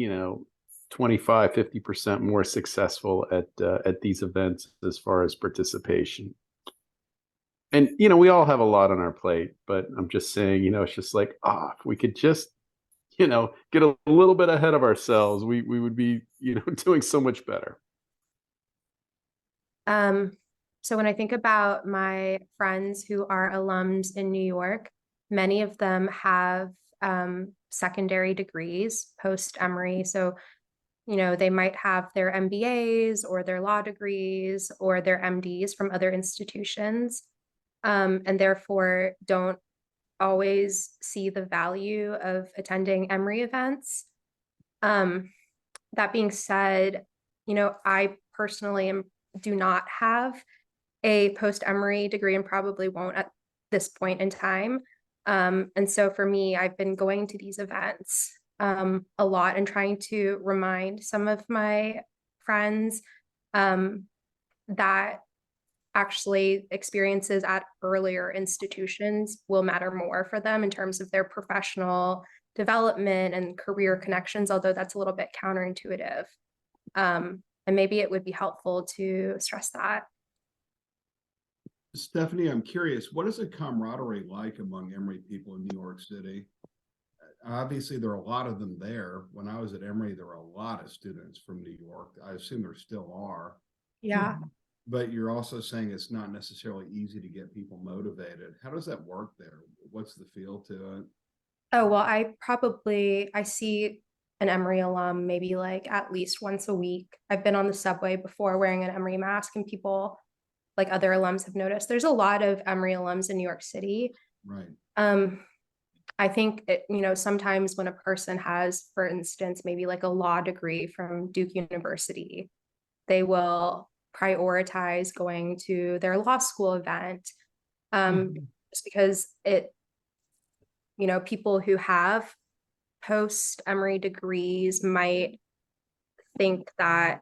25-50% more successful at these events as far as participation. And we all have a lot on our plate, but I'm just saying, it's just like, if we could just get a little bit ahead of ourselves, we would be doing so much better. So when I think about my friends who are alums in New York, many of them have secondary degrees post Emory. So, they might have their MBAs or their law degrees or their MDs from other institutions, and therefore don't always see the value of attending Emory events. That being said, I personally do not have a post-Emory degree and probably won't at this point in time. And so for me, I've been going to these events a lot and trying to remind some of my friends that actually experiences at earlier institutions will matter more for them in terms of their professional development and career connections, although that's a little bit counterintuitive. And maybe it would be helpful to stress that. Stephanie, I'm curious, what is the camaraderie like among Emory people in New York City? Obviously, there are a lot of them there. When I was at Emory, there were a lot of students from New York. I assume there still are. Yeah. But you're also saying it's not necessarily easy to get people motivated. How does that work there? What's the feel to it? Oh, well, I see an Emory alum maybe like at least once a week. I've been on the subway before wearing an Emory mask, and people, like other alums, have noticed. There's a lot of Emory alums in New York City. Right. I think sometimes when a person has, for instance, maybe like a law degree from Duke University, they will prioritize going to their law school event, just because people who have post Emory degrees might think that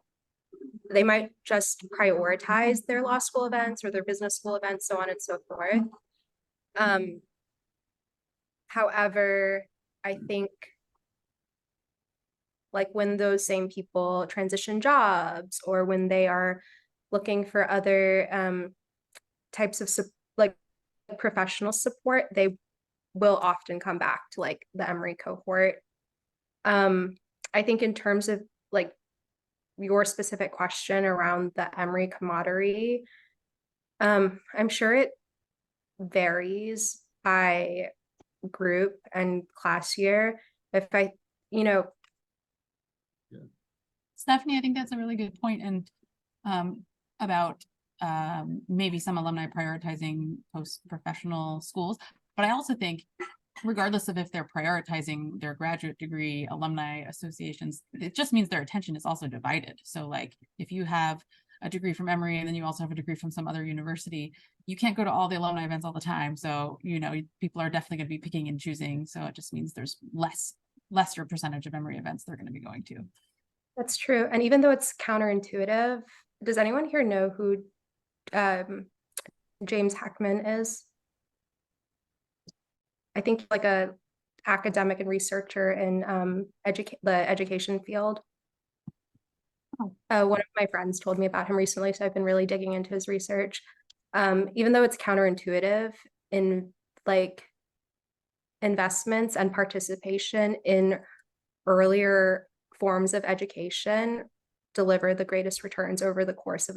they might just prioritize their law school events or their business school events, so on and so forth. However, I think like when those same people transition jobs or when they are looking for other types of like professional support, they will often come back to like the Emory cohort. I think in terms of like your specific question around the Emory camaraderie, I'm sure it varies by group and class year. Stephanie, I think that's a really good point, and about maybe some alumni prioritizing post-professional schools. But I also think, regardless of if they're prioritizing their graduate degree, alumni associations, it just means their attention is also divided. So like if you have a degree from Emory and then you also have a degree from some other university, you can't go to all the alumni events all the time. So, people are definitely going to be picking and choosing. So it just means there's lesser percentage of Emory events they're going to be going to. That's true. And even though it's counterintuitive, does anyone here know who James Heckman is? I think like a academic and researcher in the education field. One of my friends told me about him recently, so I've been really digging into his research. Even though it's counterintuitive, in like investments and participation in earlier forms of education deliver the greatest returns over the course of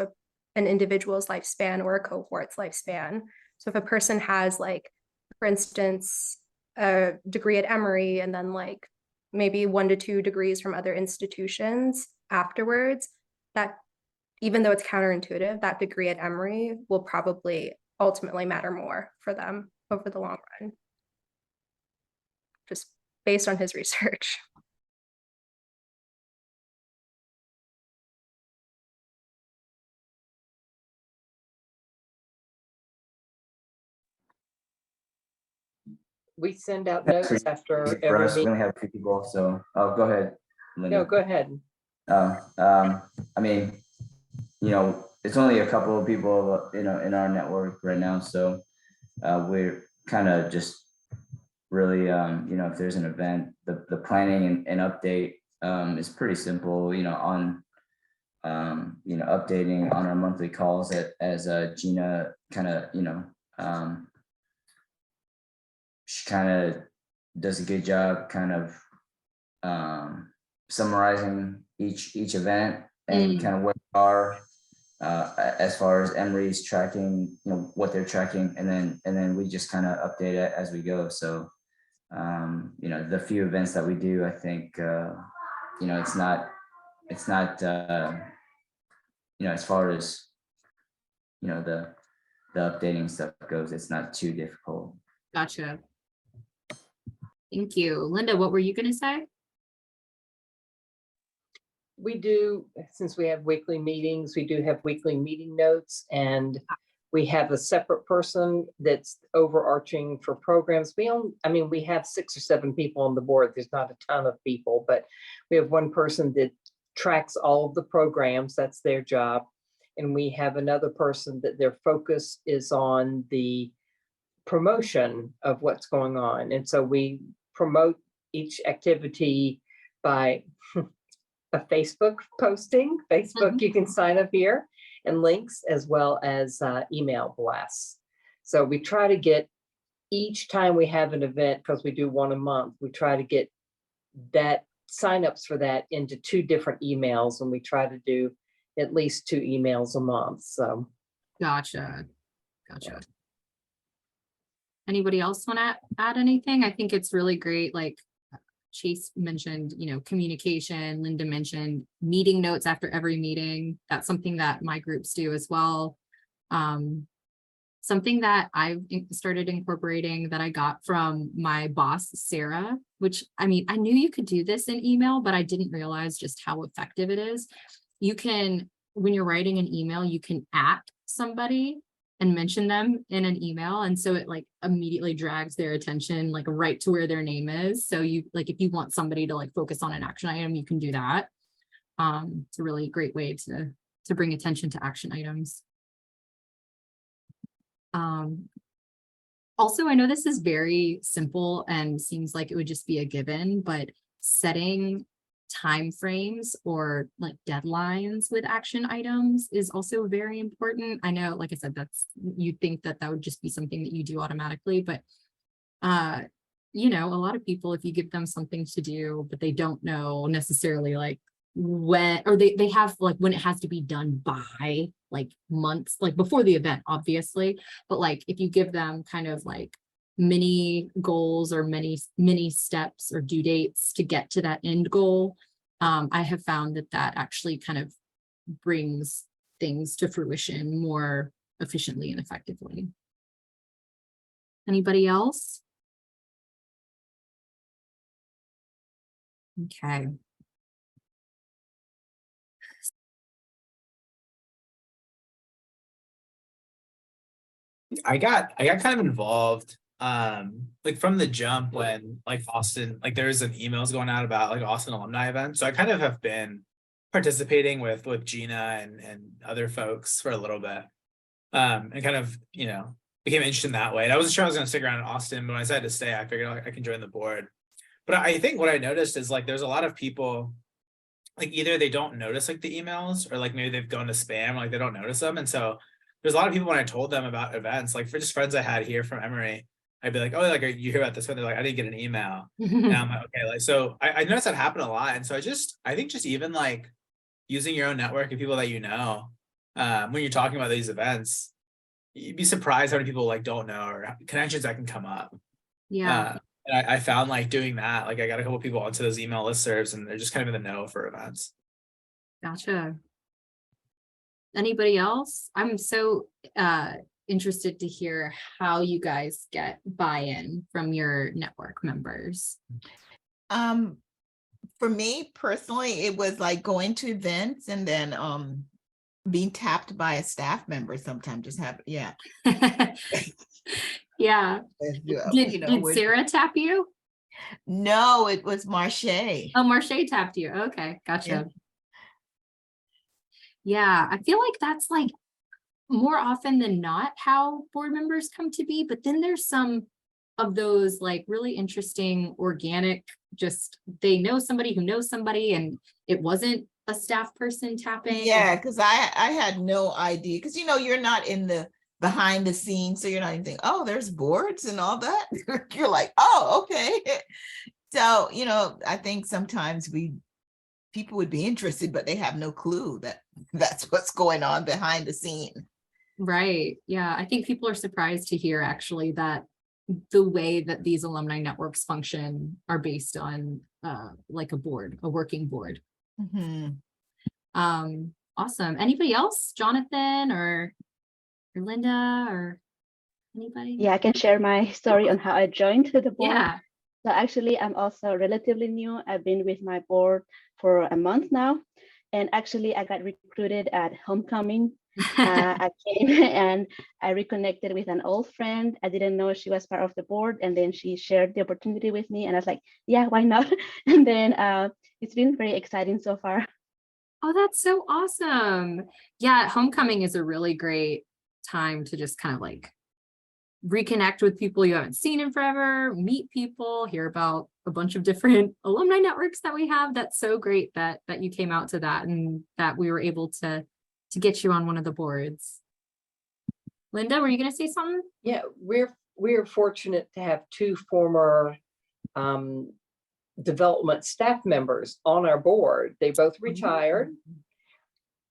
an individual's lifespan or a cohort's lifespan. So if a person has like, for instance, a degree at Emory and then like maybe 1 to 2 degrees from other institutions afterwards, that even though it's counterintuitive, that degree at Emory will probably ultimately matter more for them over the long run, just based on his research. We send out That's notes after for every us. We meeting. only have 2 people, so, oh, go ahead, Linda. No, go ahead. I mean, it's only a couple of people, in our network right now, so we're kind of just really, if there's an event, the planning and update is pretty simple, on updating on our monthly calls as Gina kind of, she kind of does a good job kind of summarizing each event and kind of where we are as far as Emory's tracking, what they're tracking, and then we just kind of update it as we go. So the few events that we do, I think it's not as far as the updating stuff goes, it's not too difficult. Gotcha. Thank you. Linda, what were you going to say? We do, since we have weekly meetings, we do have weekly meeting notes, and we have a separate person that's overarching for programs. We have 6 or 7 people on the board. There's not a ton of people, but we have one person that tracks all of the programs. That's their job. And we have another person that their focus is on the promotion of what's going on. And so we promote each activity by a Facebook posting. Facebook, you can sign up here, and links, as well as email blasts. So we try to get, each time we have an event, because we do one a month, we try to get that signups for that into 2 different emails, and we try to do at least 2 emails a month. So Gotcha. Anybody else want to add anything? I think it's really great. Like Chase mentioned, communication. Linda mentioned meeting notes after every meeting. That's something that my groups do as well. Something that I've started incorporating that I got from my boss, Sarah, which I knew you could do this in email, but I didn't realize just how effective it is. You can, when you're writing an email, you can @ somebody and mention them in an email. And so it immediately drags their attention right to where their name is. So you if you want somebody to focus on an action item, you can do that. It's a really great way to bring attention to action items. Also, I know this is very simple and seems like it would just be a given, but setting time frames or deadlines with action items is also very important. I know, like I said, you'd think that would just be something that you do automatically, but a lot of people, if you give them something to do, but they don't know necessarily when, or they have when it has to be done by months, before the event, obviously, but if you give them kind of mini goals or many steps or due dates to get to that end goal, I have found that actually kind of brings things to fruition more efficiently and effectively. Anybody else? Okay. I got kind of involved from the jump when Austin, there's some emails going out about Austin alumni events. So I kind of have been participating with Gina and other folks for a little bit. And kind of, became interested in that way. And I wasn't sure I was going to stick around in Austin, but when I decided to stay, I figured I can join the board. But I think what I noticed is there's a lot of people, either they don't notice the emails, or maybe they've gone to spam, they don't notice them. And so there's a lot of people, when I told them about events, for just friends I had here from Emory, I'd be like, oh, you hear about this one? They're like, I didn't get an email. And I'm like, okay, so I noticed that happen a lot. And so I think just even using your own network of people that when you're talking about these events, you'd be surprised how many people don't know, or connections that can come up. Yeah. And I found doing that, I got a couple people onto those email listservs, and they're just kind of in the know for events. Gotcha. Anybody else? I'm so interested to hear how you guys get buy-in from your network members. For me personally, it was like going to events and then being tapped by a staff member sometimes just happen. Yeah. Yeah. Did with- Sarah tap you? No, it was Marche. Oh, Marche tapped you. Okay, gotcha. Yeah, I feel like that's like more often than not how board members come to be, but then there's some of those like really interesting organic, just they know somebody who knows somebody and it wasn't a staff person tapping. Yeah, because I had no idea, because you're not in the behind the scenes, so you're not even thinking, oh, there's boards and all that. You're like, oh, okay. So I think sometimes people would be interested, but they have no clue that that's what's going on behind the scene. Right. Yeah. I think people are surprised to hear actually that the way that these alumni networks function are based on like a board, a working board. Mm-hmm. Awesome. Anybody else? Jonathan or Linda or anybody? Yeah, I can share my story on how I joined the board. Yeah. So actually, I'm also relatively new. I've been with my board for a month now. And actually, I got recruited at homecoming. I came and I reconnected with an old friend. I didn't know she was part of the board. And then she shared the opportunity with me. And I was like, yeah, why not? And then it's been very exciting so far. Oh, that's so awesome. Yeah, homecoming is a really great time to just kind of like reconnect with people you haven't seen in forever, meet people, hear about a bunch of different alumni networks that we have. That's so great that you came out to that and that we were able to get you on one of the boards. Linda, were you going to say something? Yeah, we're fortunate to have two former development staff members on our board. They both retired.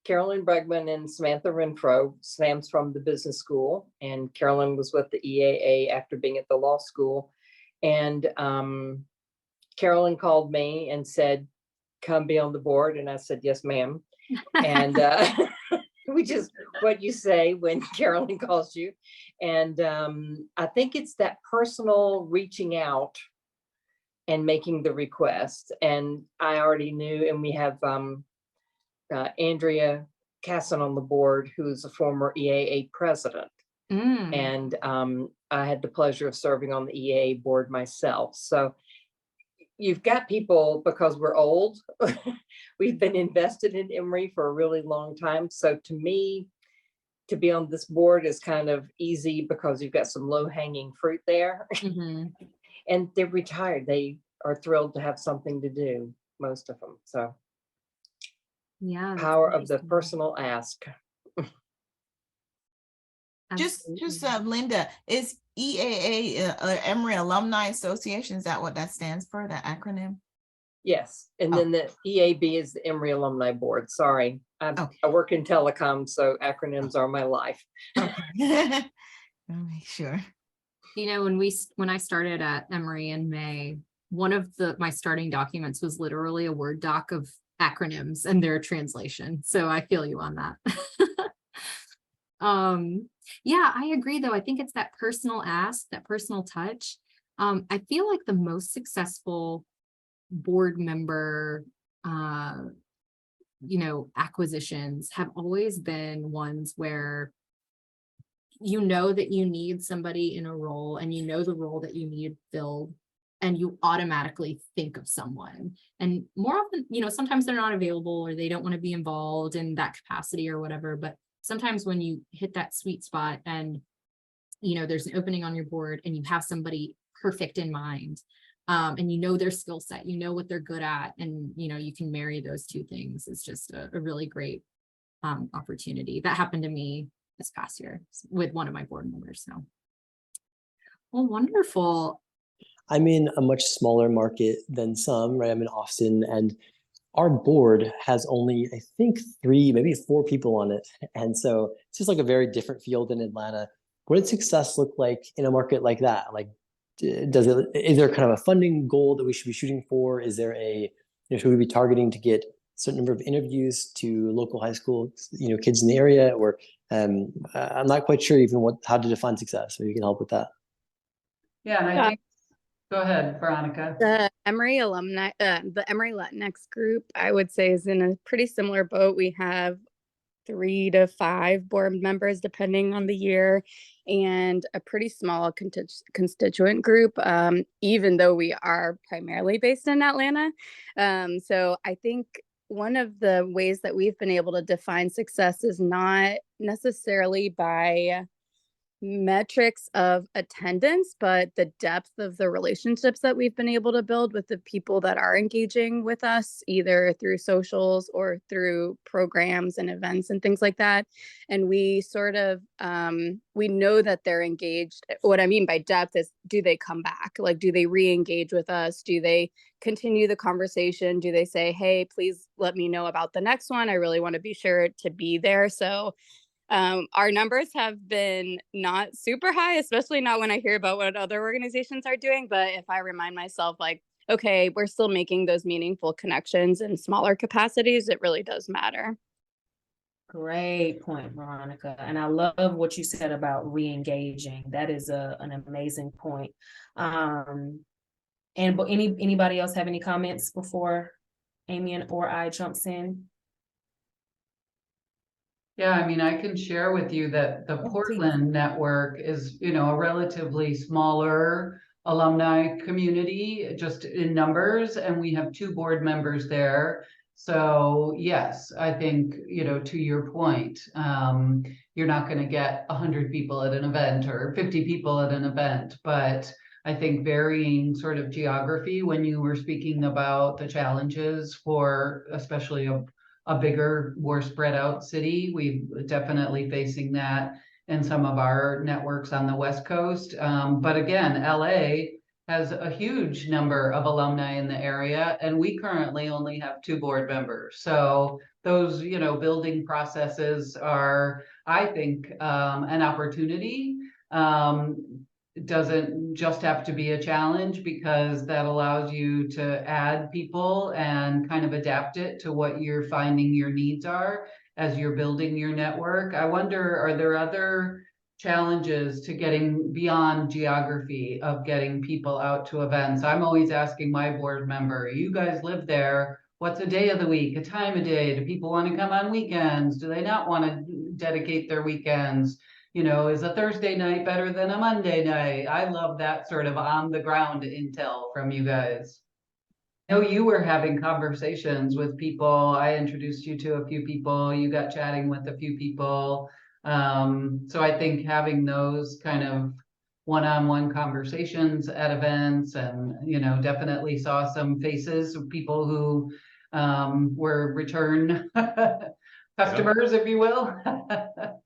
Carolyn Bregman and Samantha Renfro. Sam's from the business school, and Carolyn was with the EAA after being at the law school. And Carolyn called me and said, come be on the board. And I said, yes, ma'am. And which is what you say when Carolyn calls you. And I think it's that personal reaching out and making the request. And I already knew, and we have Andrea Casson on the board, who's a former EAA president. And I had the pleasure of serving on the EAA board myself. So you've got people, because we're old, we've been invested in Emory for a really long time. So to me, to be on this board is kind of easy because you've got some low-hanging fruit there. And they're retired. They are thrilled to have something to do, most of them. So yeah, power of the personal ask. Just Linda, is EAA Emory Alumni Association, is that what that stands for, the acronym? Yes, and then the EAB is the Emory Alumni Board. Sorry, I work in telecom, so acronyms are my life. I'll make sure. When I started at Emory in May, one of my starting documents was literally a Word doc of acronyms and their translation. So I feel you on that. Yeah, I agree though. I think it's that personal ask, that personal touch. I feel like the most successful board member, acquisitions have always been ones where you know that you need somebody in a role and you know the role that you need filled, and you automatically think of someone. And more often, sometimes they're not available or they don't want to be involved in that capacity or whatever, but sometimes when you hit that sweet spot and, there's an opening on your board and you have somebody perfect in mind, and their skill set, what they're good at, and, you can marry those two things. It's just a really great opportunity. That happened to me this past year with one of my board members. So, well, wonderful. I'm in a much smaller market than some, right? I'm in Austin, and our board has only, I think, 3, maybe 4 people on it. And so it's just like a very different field in Atlanta. What does success look like in a market like that? Like, is there kind of a funding goal that we should be shooting for? Is there should we be targeting to get certain number of interviews to local high school, kids in the area, or I'm not quite sure even how to define success. Maybe you can help with that. Yeah, and I think, go ahead, Veronica. The Emory alumni, the Emory Latinx group, I would say, is in a pretty similar boat. We have 3 to 5 board members, depending on the year, and a pretty small constituent group, even though we are primarily based in Atlanta. So I think one of the ways that we've been able to define success is not necessarily by metrics of attendance, but the depth of the relationships that we've been able to build with the people that are engaging with us, either through socials or through programs and events and things like that. And we sort of, we know that they're engaged. What I mean by depth is, do they come back? Like, do they re-engage with us? Do they continue the conversation? Do they say, hey, please let me know about the next one? I really want to be sure to be there. So our numbers have been not super high, especially not when I hear about what other organizations are doing. But if I remind myself, like, okay, we're still making those meaningful connections in smaller capacities, it really does matter. Great point, Veronica. And I love what you said about re-engaging. That is an amazing point. And anybody else have any comments before Amy or I jumps in? Yeah, I mean, I can share with you that the Portland network is, a relatively smaller alumni community, just in numbers, and we have 2 board members there. So yes, I think, to your point, you're not going to get 100 people at an event or 50 people at an event, but I think varying sort of geography, when you were speaking about the challenges for especially a bigger, more spread out city, we're definitely facing that in some of our networks on the West Coast. But again, LA has a huge number of alumni in the area, and we currently only have 2 board members. So those, building processes are, I think, an opportunity. It doesn't just have to be a challenge, because that allows you to add people and kind of adapt it to what you're finding your needs are as you're building your network. I wonder, are there other challenges to getting beyond geography of getting people out to events? I'm always asking my board member, you guys live there, what's a day of the week, a time of day? Do people want to come on weekends? Do they not want to dedicate their weekends? Is a Thursday night better than a Monday night? I love that sort of on the ground intel from you guys. I know you were having conversations with people. I introduced you to a few people. You got chatting with a few people. So I think having those kind of one-on-one conversations at events, and, definitely saw some faces of people who were return customers, if you will.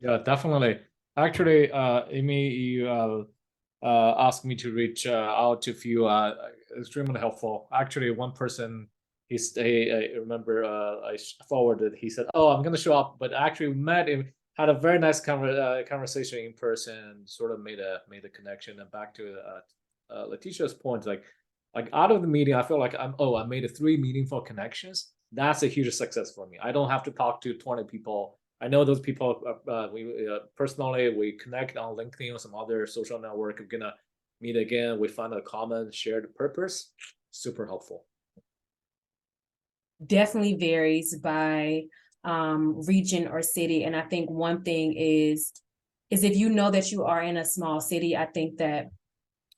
Yeah, definitely. Actually, Amy, you asked me to reach out to a few, extremely helpful. Actually, one person, I remember I forwarded, he said, oh, I'm going to show up, but actually we met him, had a very nice conversation in person, sort of made a connection. And back to Letitia's point, like out of the meeting, I feel like I made 3 meaningful connections. That's a huge success for me. I don't have to talk to 20 people. I know those people, personally, we connect on LinkedIn or some other social network. We're gonna meet again. We find a common shared purpose. Super helpful. Definitely varies by region or city. And I think one thing is if you know that you are in a small city, I think that,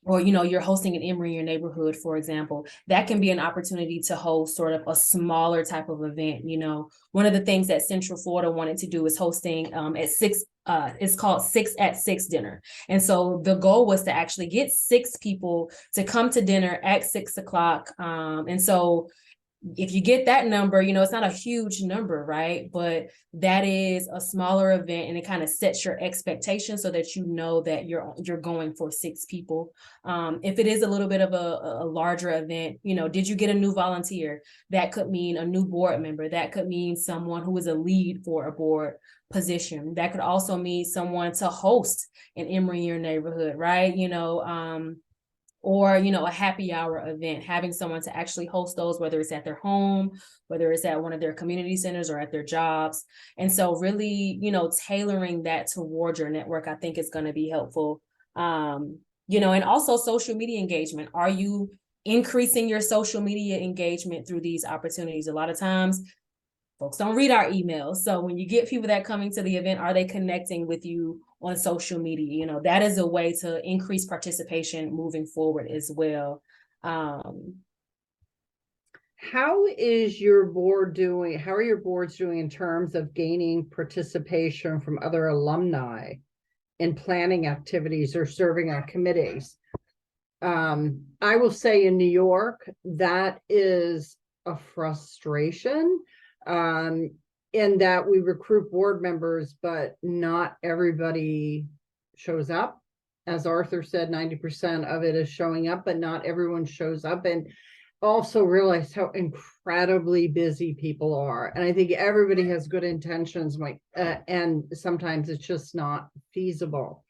or, you're hosting an Emory in your neighborhood, for example, that can be an opportunity to host sort of a smaller type of event. One of the things that Central Florida wanted to do is hosting at 6, it's called 6 at 6 dinner. And so the goal was to actually get 6 people to come to dinner at 6 o'clock. And so if you get that number, it's not a huge number, right? But that is a smaller event, and it kind of sets your expectations so that you know that you're going for 6 people. If it is a little bit of a larger event, did you get a new volunteer? That could mean a new board member. That could mean someone who is a lead for a board position. That could also mean someone to host an Emory in your neighborhood, right? or, you know, a happy hour event, having someone to actually host those, whether it's at their home, whether it's at one of their community centers or at their jobs. And so really, you know, tailoring that toward your network, I think is going to be helpful. You know, and also social media engagement. Are you increasing your social media engagement through these opportunities? A lot of times folks don't read our emails. So when you get people that coming to the event, are they connecting with you on social media? You know, that is a way to increase participation moving forward as well. How is your board doing? How are your boards doing in terms of gaining participation from other alumni in planning activities or serving on committees? I will say in New York, that is a frustration, in that we recruit board members, but not everybody shows up. As Arthur said, 90% of it is showing up, but not everyone shows up. And also realize how incredibly busy people are. And I think everybody has good intentions, and sometimes it's just not feasible.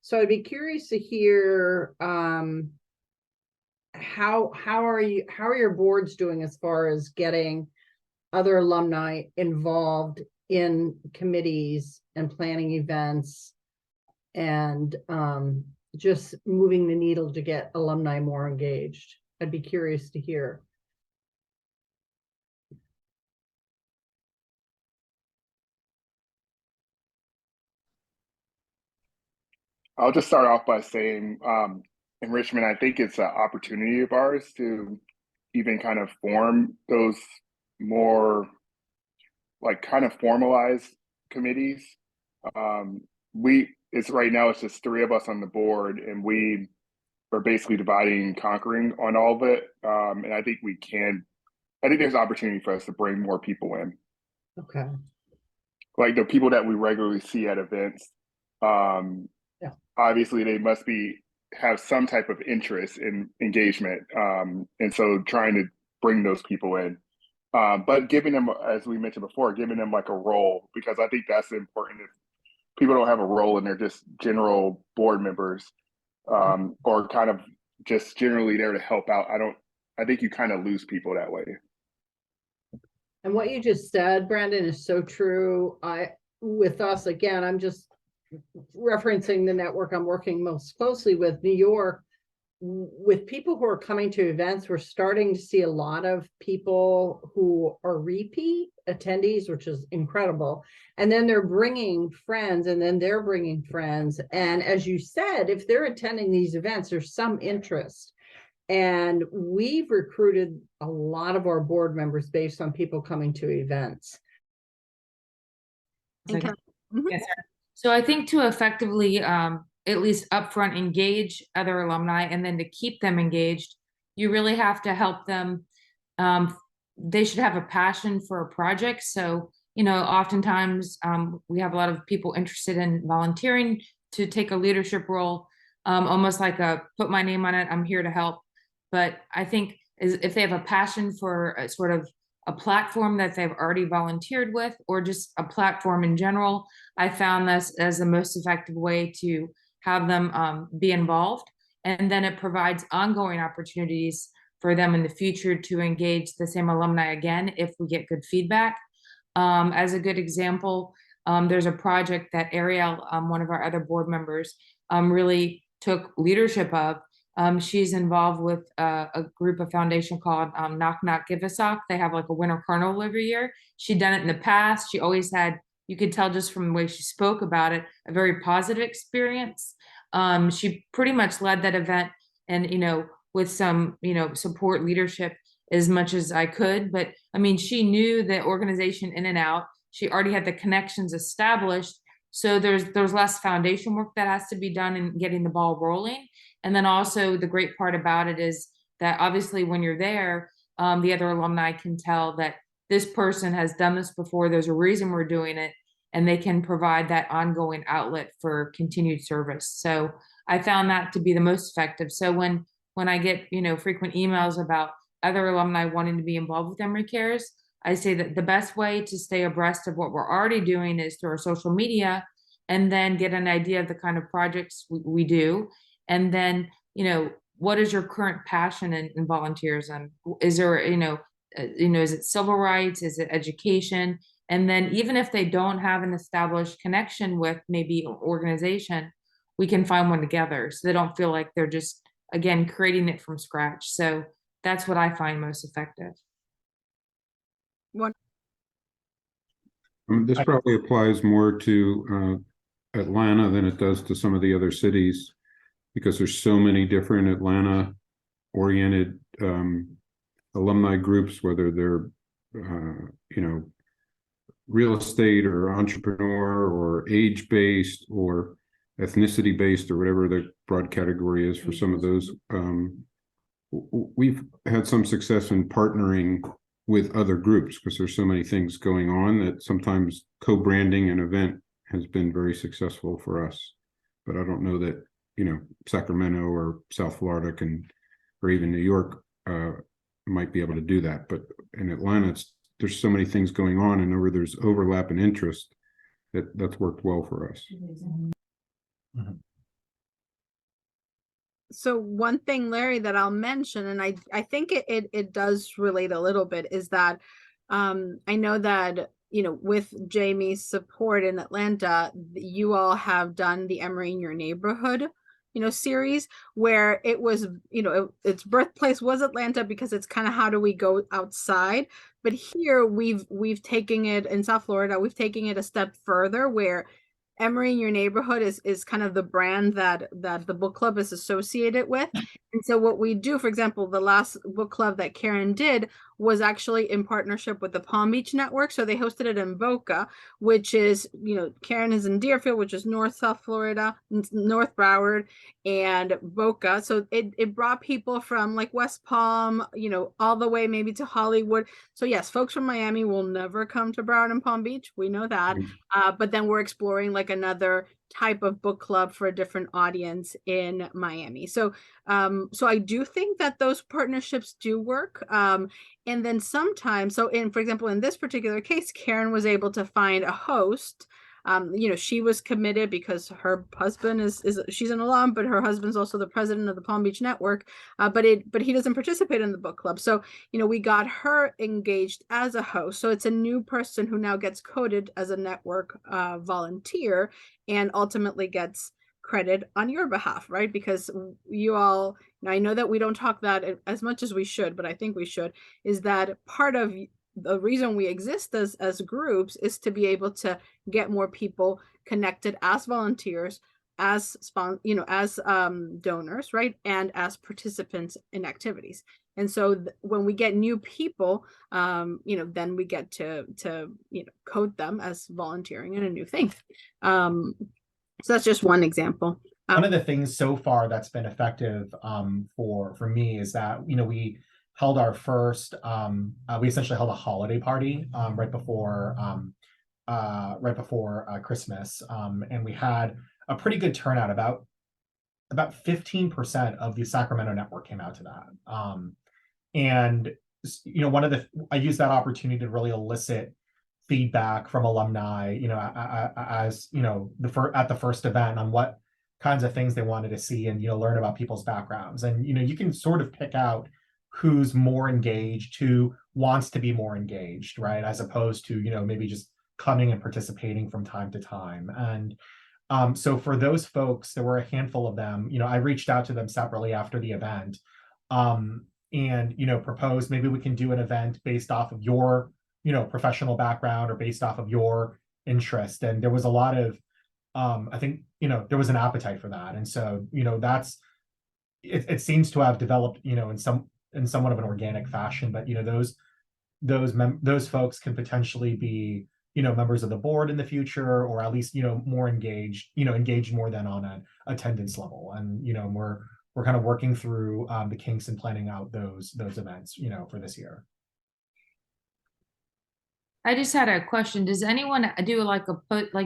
So I'd be curious to hear how are your boards doing as far as getting other alumni involved in committees and planning events, and just moving the needle to get alumni more engaged? I'd be curious to hear. I'll just start off by saying, enrichment, I think it's an opportunity of ours to even kind of form those more like kind of formalized committees. It's right now, it's just 3 of us on the board, and we are basically dividing and conquering on all of it. And I think there's opportunity for us to bring more people in. Okay. Like the people that we regularly see at events. Obviously they must have some type of interest in engagement. And so trying to bring those people in. But giving them, as we mentioned before, giving them like a role, because I think that's important. If people don't have a role and they're just general board members, or kind of just generally there to help out, I think you kind of lose people that way. And what you just said, Brandon, is so true. With us, again, I'm just referencing the network I'm working most closely with, New York. With people who are coming to events, we're starting to see a lot of people who are repeat attendees, which is incredible. And then they're bringing friends, and then they're bringing friends. And as you said, if they're attending these events, there's some interest. And we've recruited a lot of our board members based on people coming to events. Yes, sir. So I think to effectively at least upfront engage other alumni, and then to keep them engaged, you really have to help them. They should have a passion for a project. So, you know, oftentimes we have a lot of people interested in volunteering to take a leadership role, almost like a put my name on it, I'm here to help. But I think if they have a passion for a sort of a platform that they've already volunteered with, or just a platform in general, I found this as the most effective way to have them be involved. And then it provides ongoing opportunities for them in the future to engage the same alumni again if we get good feedback. As a good example, there's a project that Ariel, one of our other board members, really took leadership of. She's involved with a group of foundation called Knock Knock Give a Sock. They have like a winter carnival every year. She'd done it in the past. She always had, you could tell just from the way she spoke about it, a very positive experience. She pretty much led that event, and, you know, with some, you know, support leadership as much as I could. But I mean, she knew the organization in and out. She already had the connections established. So there's less foundation work that has to be done in getting the ball rolling. And then also the great part about it is that obviously when you're there, the other alumni can tell that this person has done this before. There's a reason we're doing it, and they can provide that ongoing outlet for continued service. So I found that to be the most effective. So when I get, you know, frequent emails about other alumni wanting to be involved with Emory Cares, I say that the best way to stay abreast of what we're already doing is through our social media, and then get an idea of the kind of projects we do. And then, you know, what is your current passion in volunteerism? Is there, is it civil rights? Is it education? And then even if they don't have an established connection with maybe an organization, we can find one together so they don't feel like they're just, again, creating it from scratch. So that's what I find most effective. This probably applies more to Atlanta than it does to some of the other cities, because there's so many different Atlanta-oriented alumni groups, whether they're real estate or entrepreneur or age-based or ethnicity-based or whatever the broad category is for some of those. We've had some success in partnering with other groups because there's so many things going on that sometimes co-branding an event has been very successful for us. But I don't know that, Sacramento or South Florida or even New York might be able to do that. But in Atlanta, there's so many things going on, and where there's overlap in interest, that's worked well for us. So one thing, Larry, that I'll mention, and I think it does relate a little bit, is that I know that, with Jamie's support in Atlanta, you all have done the Emory in Your Neighborhood, series, where it was, its birthplace was Atlanta because it's kind of how do we go outside. But here we've taken it in South Florida, we've taken it a step further, where Emory in Your Neighborhood is kind of the brand that the book club is associated with. And so what we do, for example, the last book club that Karen did was actually in partnership with the Palm Beach Network. So they hosted it in Boca, which is, Karen is in Deerfield, which is North South Florida, North Broward, and Boca. So it brought people from like West Palm, all the way maybe to Hollywood. So yes, folks from Miami will never come to Broward and Palm Beach. We know that. But then we're exploring like another type of book club for a different audience in Miami. So I do think that those partnerships do work. And then sometimes, for example, in this particular case, Karen was able to find a host. She was committed because her husband she's an alum, but her husband's also the president of the Palm Beach Network. But he doesn't participate in the book club. So, we got her engaged as a host. So it's a new person who now gets coded as a network volunteer and ultimately gets credit on your behalf, right? Because you all, I know that we don't talk that as much as we should, but I think we should, is that part of the reason we exist as groups is to be able to get more people connected as volunteers, as donors, right? And as participants in activities. And so when we get new people, then we get to code them as volunteering in a new thing. So that's just one example. One of the things so far that's been effective for me is that, we held our first, we essentially held a holiday party right before Christmas. And we had a pretty good turnout. About 15% of the Sacramento network came out to that. And, I used that opportunity to really elicit feedback from alumni, as at the first event on what kinds of things they wanted to see and learn about people's backgrounds. And you can sort of pick out who's more engaged, who wants to be more engaged, right, as opposed to maybe just coming and participating from time to time. And so for those folks, there were a handful of them. I reached out to them separately after the event, and proposed maybe we can do an event based off of your professional background or based off of your interest. And there was a lot of, I think, there was an appetite for that. And so, it seems to have developed, in somewhat of an organic fashion, but, those folks can potentially be, members of the board in the future, or at least, more engaged more than on an attendance level. And, we're kind of working through the kinks and planning out those events, for this year. I just had a question. Does anyone do like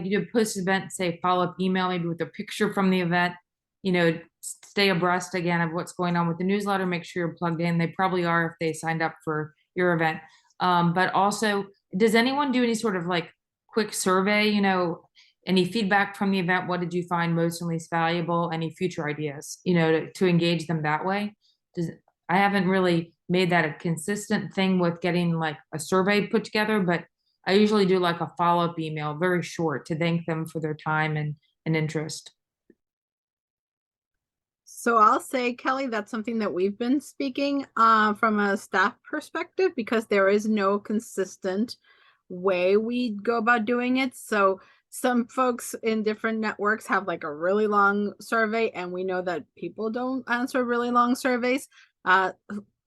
you do post event, say follow-up email, maybe with a picture from the event, stay abreast again of what's going on with the newsletter, make sure you're plugged in. They probably are if they signed up for your event. But also, does anyone do any sort of like quick survey, any feedback from the event, what did you find most and least valuable, any future ideas, you know, to engage them that way. I haven't really made that a consistent thing with getting like a survey put together, but I usually do like a follow-up email, very short, to thank them for their time and interest. So I'll say, Kelly, that's something that we've been speaking from a staff perspective, because there is no consistent way we go about doing it. So some folks in different networks have like a really long survey, and we know that people don't answer really long surveys.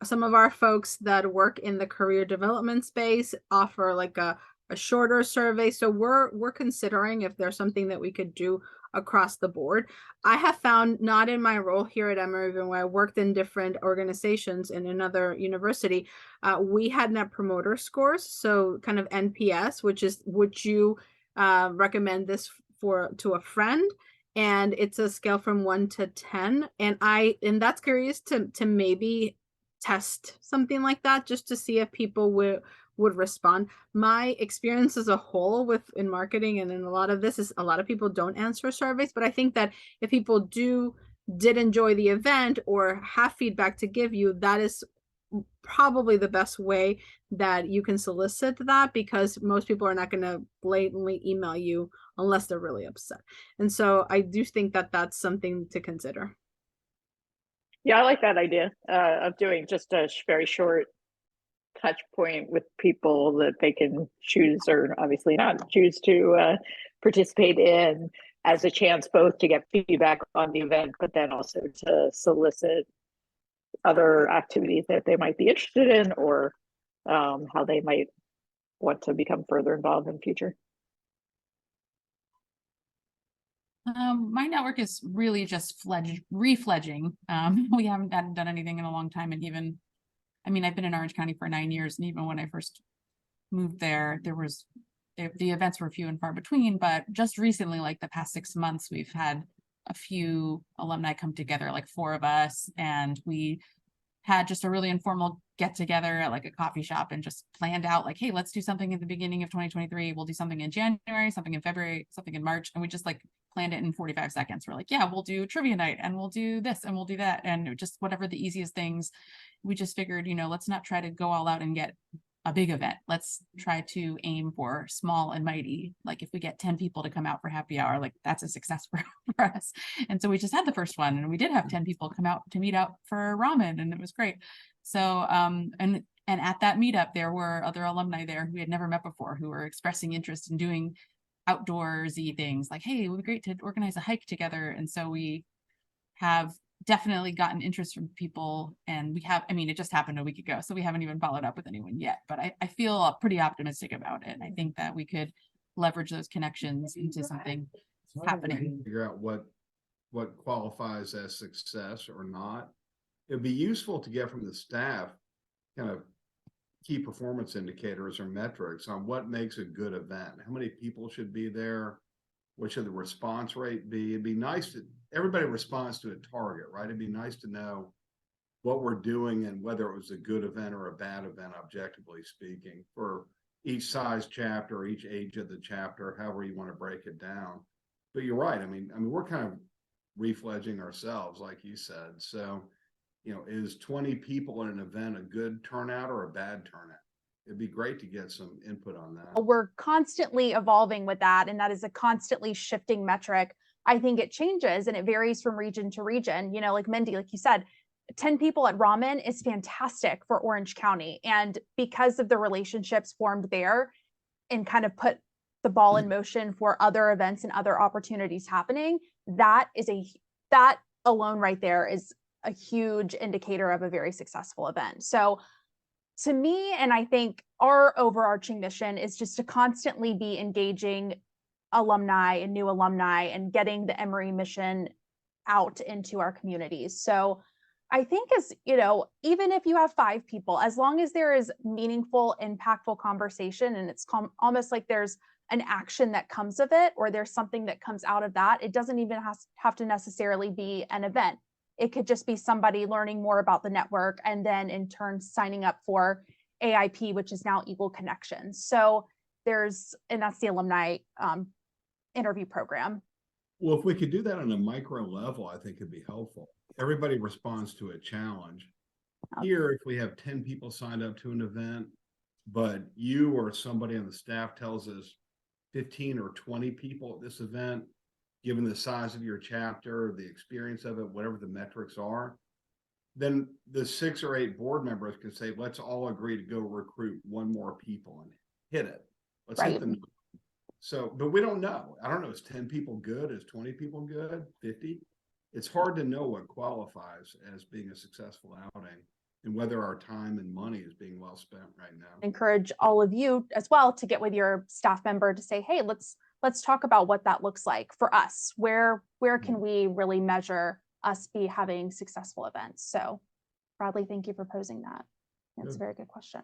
Some of our folks that work in the career development space offer like a shorter survey. So we're considering if there's something that we could do across the board. I have found, not in my role here at Emory, even when I worked in different organizations in another university, we had Net Promoter Scores, so kind of NPS, which is, would you recommend this to a friend? And it's a scale from 1 to 10. And that's curious to maybe test something like that, just to see if people would respond. My experience as a whole in marketing and in a lot of this is a lot of people don't answer surveys, but I think that if people did enjoy the event or have feedback to give you, that is probably the best way that you can solicit that, because most people are not going to blatantly email you unless they're really upset. And so I do think that that's something to consider. Yeah, I like that idea of doing just a very short touch point with people that they can choose or obviously not choose to participate in, as a chance both to get feedback on the event, but then also to solicit other activities that they might be interested in, or how they might want to become further involved in the future. My network is really just refledging. We haven't done anything in a long time. And even, I mean, I've been in Orange County for 9 years. And even when I first moved there, the events were few and far between. But just recently, like the past 6 months, we've had a few alumni come together, like 4 of us. And we had just a really informal get together at like a coffee shop and just planned out like, hey, let's do something at the beginning of 2023. We'll do something in January, something in February, something in March. And we just like planned it in 45 seconds. We're like, yeah, we'll do trivia night and we'll do this and we'll do that. And just whatever the easiest things. We just figured, you know, let's not try to go all out and get a big event. Let's try to aim for small and mighty. Like if we get 10 people to come out for happy hour, like that's a success for us. And so we just had the first one, and we did have 10 people come out to meet out for ramen, and it was great. So and at that meetup, there were other alumni there who we had never met before, who were expressing interest in doing outdoorsy things, like, hey, it would be great to organize a hike together. And so we have definitely gotten interest from people, and we have, I mean, it just happened a week ago, so we haven't even followed up with anyone yet, but I feel pretty optimistic about it. I think that we could leverage those connections into something happening. Figure out what qualifies as success or not. It'd be useful to get from the staff kind of key performance indicators or metrics on what makes a good event. How many people should be there? What should the response rate be? It'd be nice to, everybody responds to a target, right? It'd be nice to know what we're doing and whether it was a good event or a bad event, objectively speaking, for each size chapter, each age of the chapter, however you want to break it down. But you're right. I mean, we're kind of refledging ourselves, like you said. So, you know, is 20 people at an event a good turnout or a bad turnout? It'd be great to get some input on that. We're constantly evolving with that, and that is a constantly shifting metric. I think it changes and it varies from region to region. You know, like Mindy, like you said, 10 people at ramen is fantastic for Orange County. And because of the relationships formed there and kind of put the ball in motion for other events and other opportunities happening, that alone right there is a huge indicator of a very successful event. So to me, and I think our overarching mission is just to constantly be engaging alumni and new alumni and getting the Emory mission out into our communities. So I think, as you know, even if you have 5 people, as long as there is meaningful, impactful conversation, and it's almost like there's an action that comes of it, or there's something that comes out of that, it doesn't even have to necessarily be an event. It could just be somebody learning more about the network and then in turn signing up for AIP, which is now Eagle Connections. So and that's the alumni interview program. Well, if we could do that on a micro level, I think it'd be helpful. Everybody responds to a challenge. Here, if we have 10 people signed up to an event, but you or somebody on the staff tells us 15 or 20 people at this event, given the size of your chapter, the experience of it, whatever the metrics are, then the 6 or 8 board members can say, let's all agree to go recruit 1 more people and hit it. Let's hit them. So, but we don't know. I don't know. Is 10 people good? Is 20 people good? 50? It's hard to know what qualifies as being a successful outing and whether our time and money is being well spent right now. Encourage all of you as well to get with your staff member to say, hey, let's talk about what that looks like for us. Where can we really measure us be having successful events? So Bradley, thank you for posing that. That's a very good question.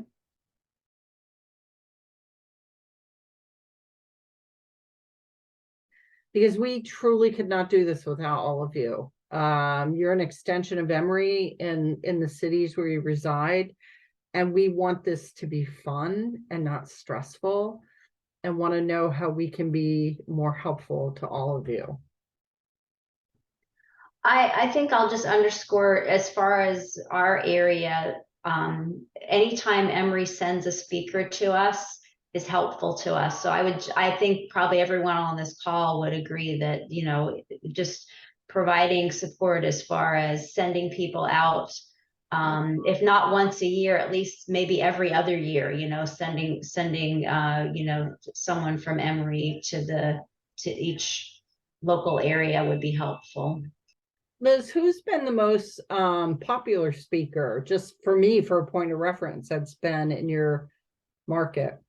Because we truly could not do this without all of you. You're an extension of Emory in the cities where you reside, and we want this to be fun and not stressful, and want to know how we can be more helpful to all of you. I think I'll just underscore, as far as our area, anytime Emory sends a speaker to us is helpful to us. So I think probably everyone on this call would agree that, you know, just providing support as far as sending people out, if not once a year, at least maybe every other year, you know, sending you know, someone from Emory to each local area would be helpful. Liz, who's been the most popular speaker, just for me, for a point of reference, that's been in your market?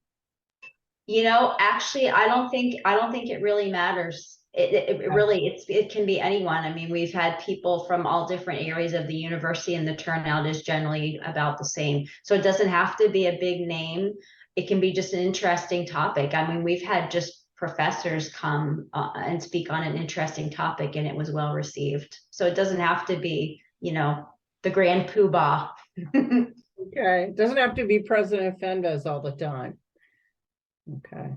You know, actually, I don't think it really matters. It can be anyone. I mean, we've had people from all different areas of the university, and the turnout is generally about the same. So it doesn't have to be a big name. It can be just an interesting topic. I mean, we've had just professors come and speak on an interesting topic, and it was well received. So it doesn't have to be, you know, the grand poobah. Okay, it doesn't have to be President Fenves all the time. Okay.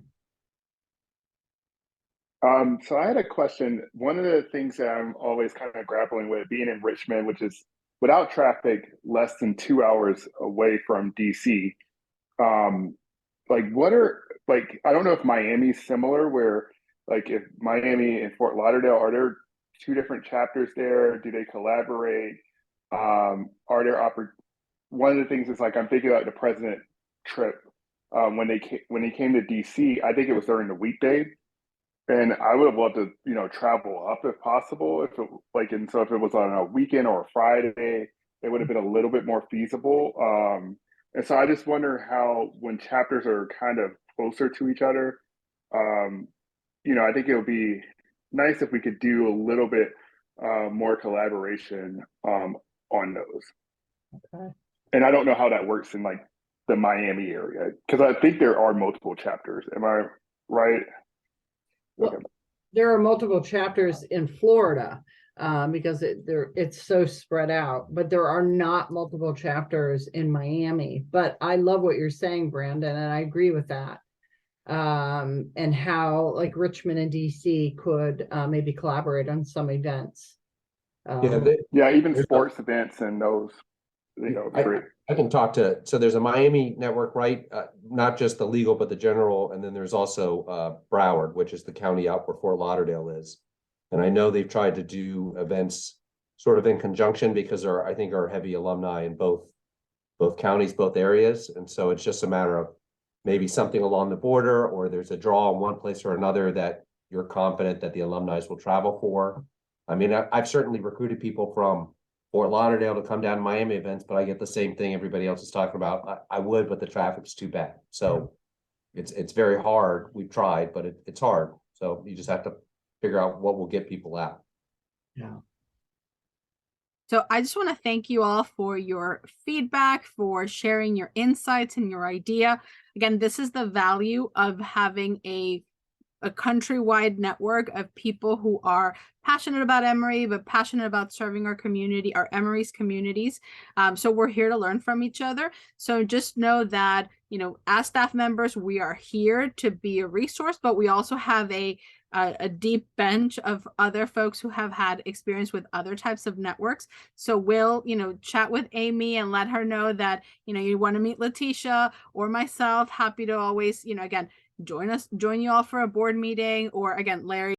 So I had a question. One of the things that I'm always kind of grappling with being in Richmond, which is without traffic, less than 2 hours away from DC. Like what are, like, I don't know if Miami's similar, where like if Miami and Fort Lauderdale, are there 2 different chapters there? Do they collaborate? Are there one of the things is like, I'm thinking about the president trip. When he came to DC, I think it was during the weekday, and I would have loved to, you know, travel up if possible. If it like, and so if it was on a weekend or a Friday, it would have been a little bit more feasible. And so I just wonder how, when chapters are kind of closer to each other, you know, I think it would be nice if we could do a little bit more collaboration on those. Okay. And I don't know how that works in like the Miami area, because I think there are multiple chapters. Am I right? Well, Okay. there are multiple chapters in Florida because it's so spread out, but there are not multiple chapters in Miami. But I love what you're saying, Brandon, and I agree with that. And how like Richmond and DC could maybe collaborate on some events. Yeah, even sports events and those, you know, great. I can talk to, so there's a Miami network, right? Not just the legal, but the general. And then there's also Broward, which is the county out where Fort Lauderdale is. And I know they've tried to do events sort of in conjunction because there are, I think, are heavy alumni in both counties, both areas. And so it's just a matter of maybe something along the border, or there's a draw in one place or another that you're confident that the alumni will travel for. I mean, I've certainly recruited people from Fort Lauderdale to come down to Miami events, but I get the same thing everybody else is talking about. I would, but the traffic's too bad. So it's very hard. We've tried, but it's hard. So you just have to figure out what will get people out. Yeah. So I just want to thank you all for your feedback, for sharing your insights and your idea. Again, this is the value of having a countrywide network of people who are passionate about Emory, but passionate about serving our community, our Emory's communities. So we're here to learn from each other. So just know that, you know, as staff members, we are here to be a resource, but we also have a a deep bench of other folks who have had experience with other types of networks. So we'll, chat with Amy and let her know that, you want to meet Letitia or myself. Happy to always, again, join you all for a board meeting, or again, Larry